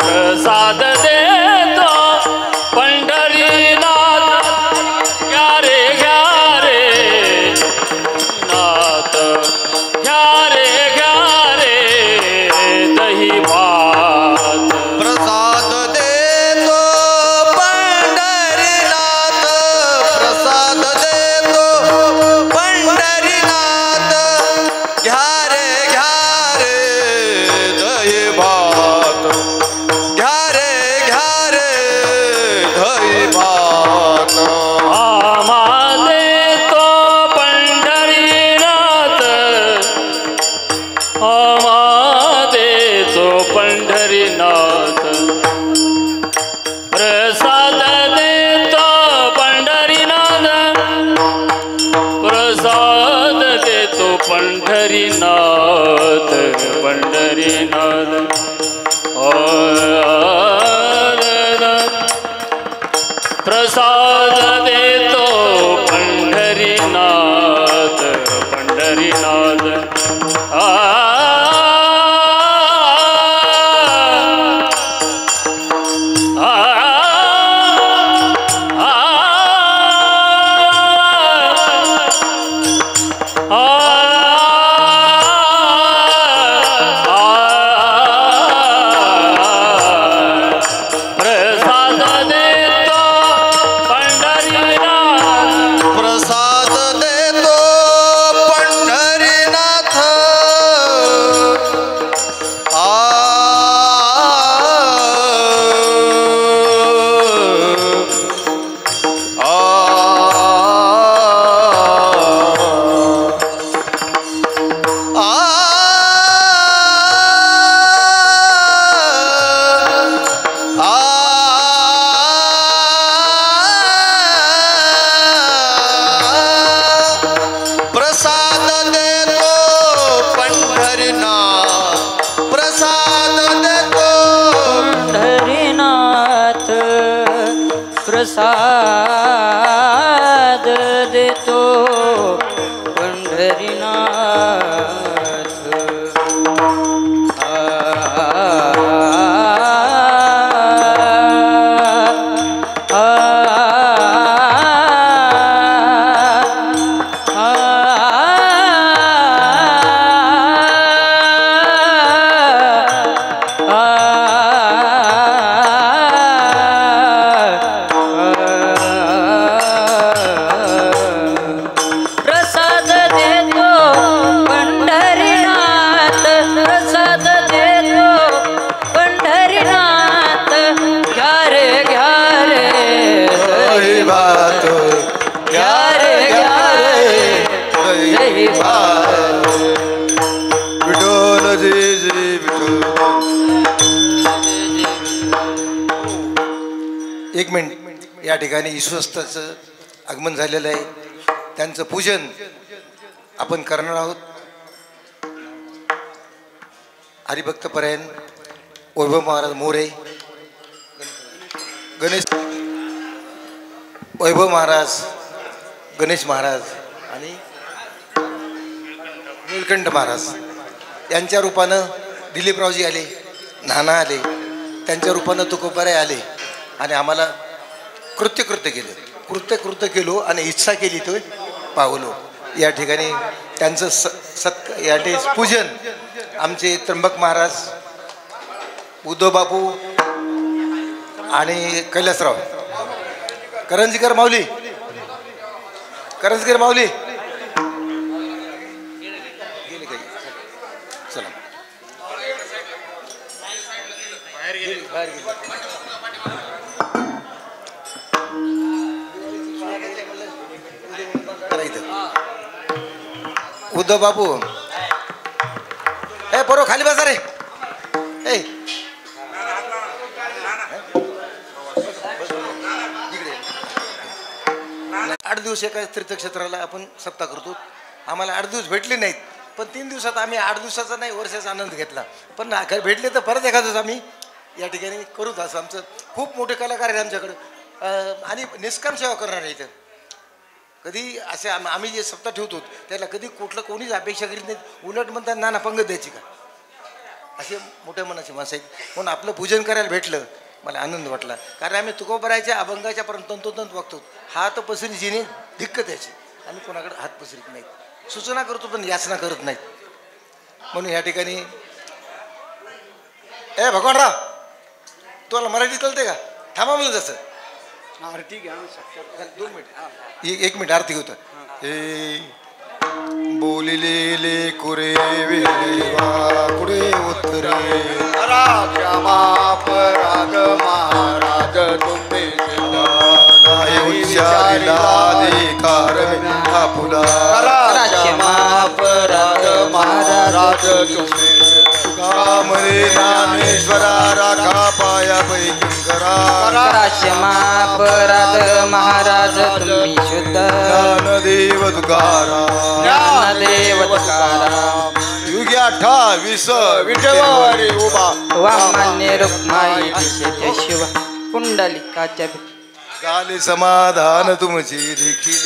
प्रसाद देतो पंढरीनाथ घ्या रे नाथ घ्या रे दही भात प्रसाद देतो पंढरीनाथ प्रसाद देतो पंढरीनाथ घ्या रे दही भात घ्या रे दही भात आम्हा देतो पंढरीनाथ आम्हा देतो पंढरीनाथ प्रसाद देतो पंढरीनाथ प्रसाद देतो पंढरीनाथ प्रसाद देतो पंढरीनाथ प्रसाद देतो पंढरीनाथ देतो पंढरीनाथ प्रसाद देतो पंढरीनाथ प्रसाद देतो पंढरीनाथ घ्या रे दही भात घ्या रे दही भात विठ्ठल जय जय विठ्ठल. एक मिनिट, या ठिकाणी विश्वस्ताचं आगमन झालेलं आहे. त्यांचं पूजन आपण करणार आहोत. हरिभक्तपरायण वैभव महाराज मोरे, गणेश वैभव महाराज, गणेश महाराज आणि नीलकंठ महाराज यांच्या रूपानं दिलीपरावजी आले, नाना आले, त्यांच्या रूपानं तुकोबाराय आले आणि आम्हाला कृत्य केलो आणि इच्छा केली तो पावलो. या ठिकाणी त्यांचं या ठिकाणी पूजन आमचे त्र्यंबक महाराज, उद्धव बापू आणि कैलासराव करंजीकर माऊली गेले काही. चला बाहेर गेले. उद्धव बापू ए बरो खाली बसा रे. ए 8 दिवस एका तीर्थक्षेत्राला आपण सप्ताह करतो. आम्हाला 8 दिवस भेटले नाहीत, पण 3 दिवसात आम्ही 8 दिवसाचा नाही वर्षाचा आनंद घेतला. पण भेटले तर परत एखादं आम्ही या ठिकाणी करूच. असं आमचं खूप मोठे कलाकार आहेत आमच्याकडं आणि निष्काम सेवा करणार आहे इथं. कधी असे आम्ही जे सप्ताह ठेवतो त्याला कधी कोणीच अपेक्षा करीत नाही. उलट म्हणतात नाना पंगत द्यायची का, असे मोठ्या मनाचे माणसं आहेत. म्हणून आपलं पूजन करायला भेटलं मला आनंद वाटला. कारण आम्ही तुकोबारायच्या अभंगाच्या पर्यंत तंतोतंत वागतो. हात पसरी जिने धिक्क त्याची, आम्ही कोणाकडे हात पसरीत नाहीत. सूचना करतो पण याचना करत नाहीत. म्हणून या ठिकाणी ए भगवानराव तुम्हाला मराठी कळते का? थांबा म्हणलं जसं आरती घ्या 2 मिनिट 1 मिनिट आरती होतं. हे बोलिले कुरे वेवा पुढे उत्तरे राक्षमाप राग महाराज तुम्ही नाही उच्चारिला अधिकार फुला राक्षमाप राग महाराज तुम्ही कामरे ज्ञानेश्वरा राखा पाया पैकी करा क्षमापराध महाराज तुम्ही शुद्ध ज्ञानदेव तुकाराम युगी 28 विठवारी उभा वामान्य रुक्माई दिशेचे शिव पुंडलिकाच्या झाले समाधान तुमची देखील.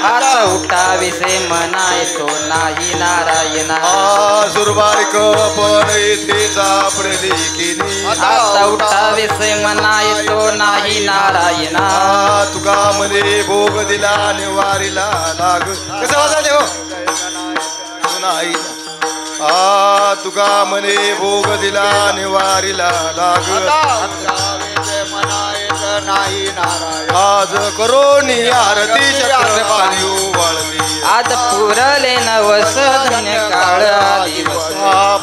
हात उठाविसे मना येतो नाही नारायणा सुरबारिक पण येथे सापडे देखील. हात उठाविसे मना येतो नाही नारायणा तुका मध्ये भोग दिला निवारीला लाग कसं वाजले हो नाही. तुका मने भोग दिला निवारीला लाग नाही नारायण आज करोनी आरती चक्रपाणी उवाळली. आज पुरले नवस धन्य काळ दिवस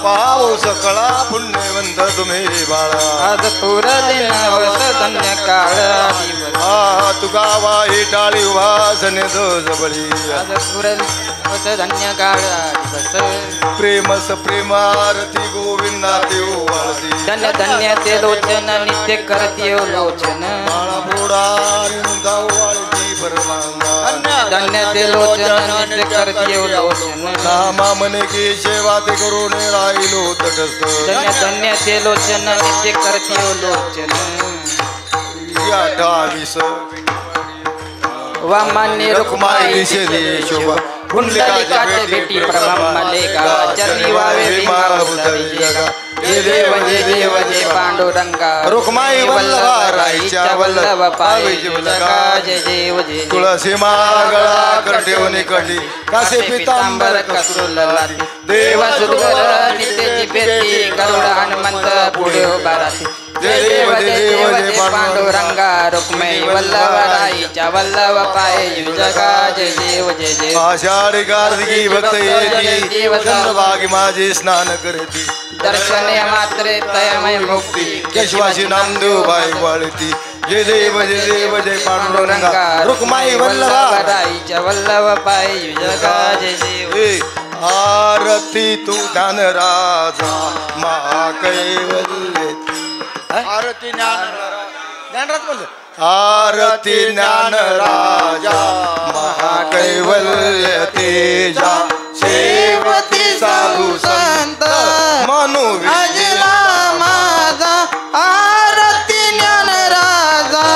पाव सकळा पुण्यवंत तुम्ही बाळा. आज पुरले नवस धन्य काळ दिवस तुका वाही टाळी वासने जबळी. आज पुरले नवस धन्य काळ दिवस प्रेमस प्रेमारती गोविंदा ते उवाळती. धन्य धन्य ते लोचन नित्य करते लोचन बाळा बोडा उवाळती परमांगा. धन्य ते लोचन नित्य करते लोचन नामा मने की सेवा ते करून राहिलो तटस्थ. धन्य धन्य ते लोचन नित्य करते लोचन 28 वामान्य रुक्माई दिशे शुभ पुंडलिकाचे भेटी प्रभमलेका चरणी वावे जगा जय देव जय देव जय पांडुरंगा रुक्माई वल्लभा राईच्या वल्लभ पावे जगा जय देव जय तुळसी मागळा कठेवणी कटी कासे पितांबर कसरुल देव सुरगर नित्याची पेटी गरुड हनुमंत पुढे उभा राहते जय देव जय देव जय पांडुरंगा रुक्माई वल्लभ राईच्या वल्लभ पाये जगा जय देव जय जय आषाढी कार्तिकी भक्त येती चंद्रभागी माझे स्नान करती दर्शने मात्रे तयमय मुक्ती केशवाची नामदेव बाई वाळती जय देव जय पांडुरंगा रुक्माई वल्लभा राईच्या वल्लभ पाये जगा जय देव आरती तू ज्ञान राजा महाकैवल्य आरती ज्ञानराज बोलतो आरती ज्ञान राजा महाकैवल्य तेजा सेवती साधू संत मनु अजला माझा आरती ज्ञान राजा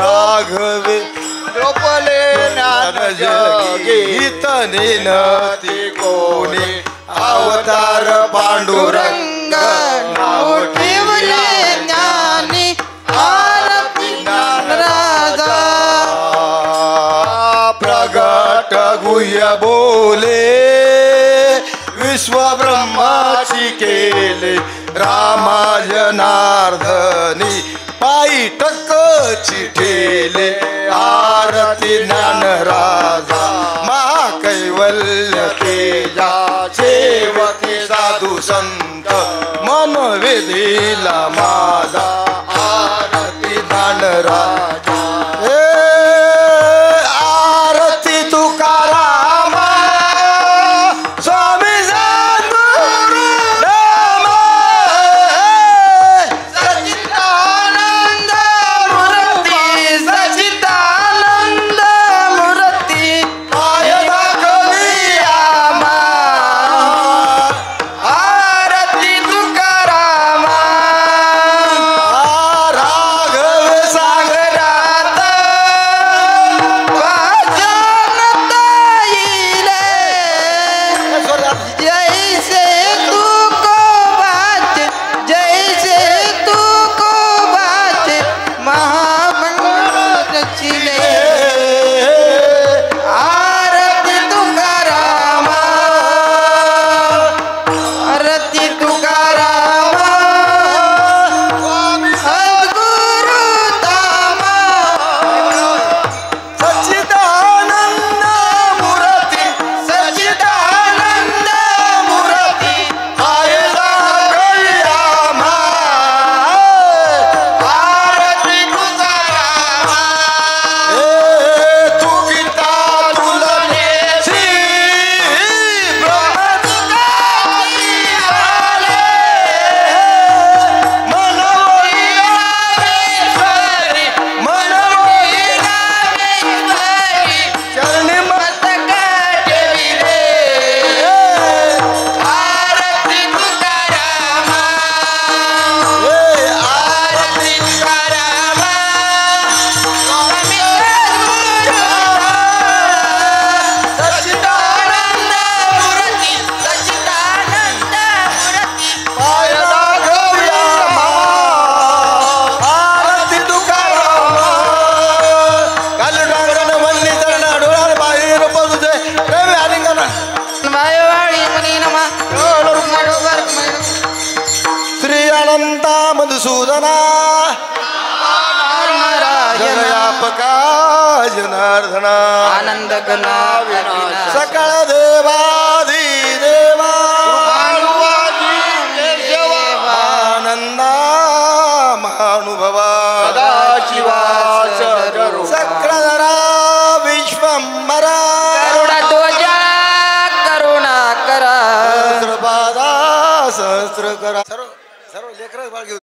राघवे गोपले ज्ञान जगी गीत निनती कोणी अवतार पांडुरंग नाव ठेवले ज्ञानी आरती ज्ञान राजा प्रगट गुह्य बोले विश्व ब्रह्माची केले रामा जनार्दनी पायी टक्कची ठेले आरती ज्ञान राजा महाकैवल्य तेजा सेवती साधू संत मन वेदीला माझा आरती ज्ञान राजा आरती तुकाराम स्वामी सचिदानंद मूर्ती सचिदानंद मूर्ती आरती तुकाराम राघव सागरात वाजत येईले जैसे तू को बात जैसे तू को बात महामंगल रचिले आरती तुकाराम आरती तुकाराम सद्गुरु धाम सच्चिदानंद मूर्ती सच्चिदानंद मूर्ती आयला कल्यामा आरती तुकाराम तू गीता तुलने श्री चरणी आरती तुकाराम आरती तुकाराम सच्चिदानंद मूर्ती सच्चिदानंद मूर्ती आयला कल्यामा आरती तुकाराम काल डांगरानं वल्ली चरणा डोळ्यावर बाहेर पदुजे प्रेम आलिंगन मायवाळी मुनी नमा श्री अनंता मधुसूदना जगयापका जनार्दना आनंद गणा सकळ देवाधी देवा आनंदा महानुभवा सदाशिवास सक्राधरा विश्वंभरा करुणा ध्वजा करुणा करा सहस्रपादा सहस्र करा सर्व लेकरं बाळ घेऊ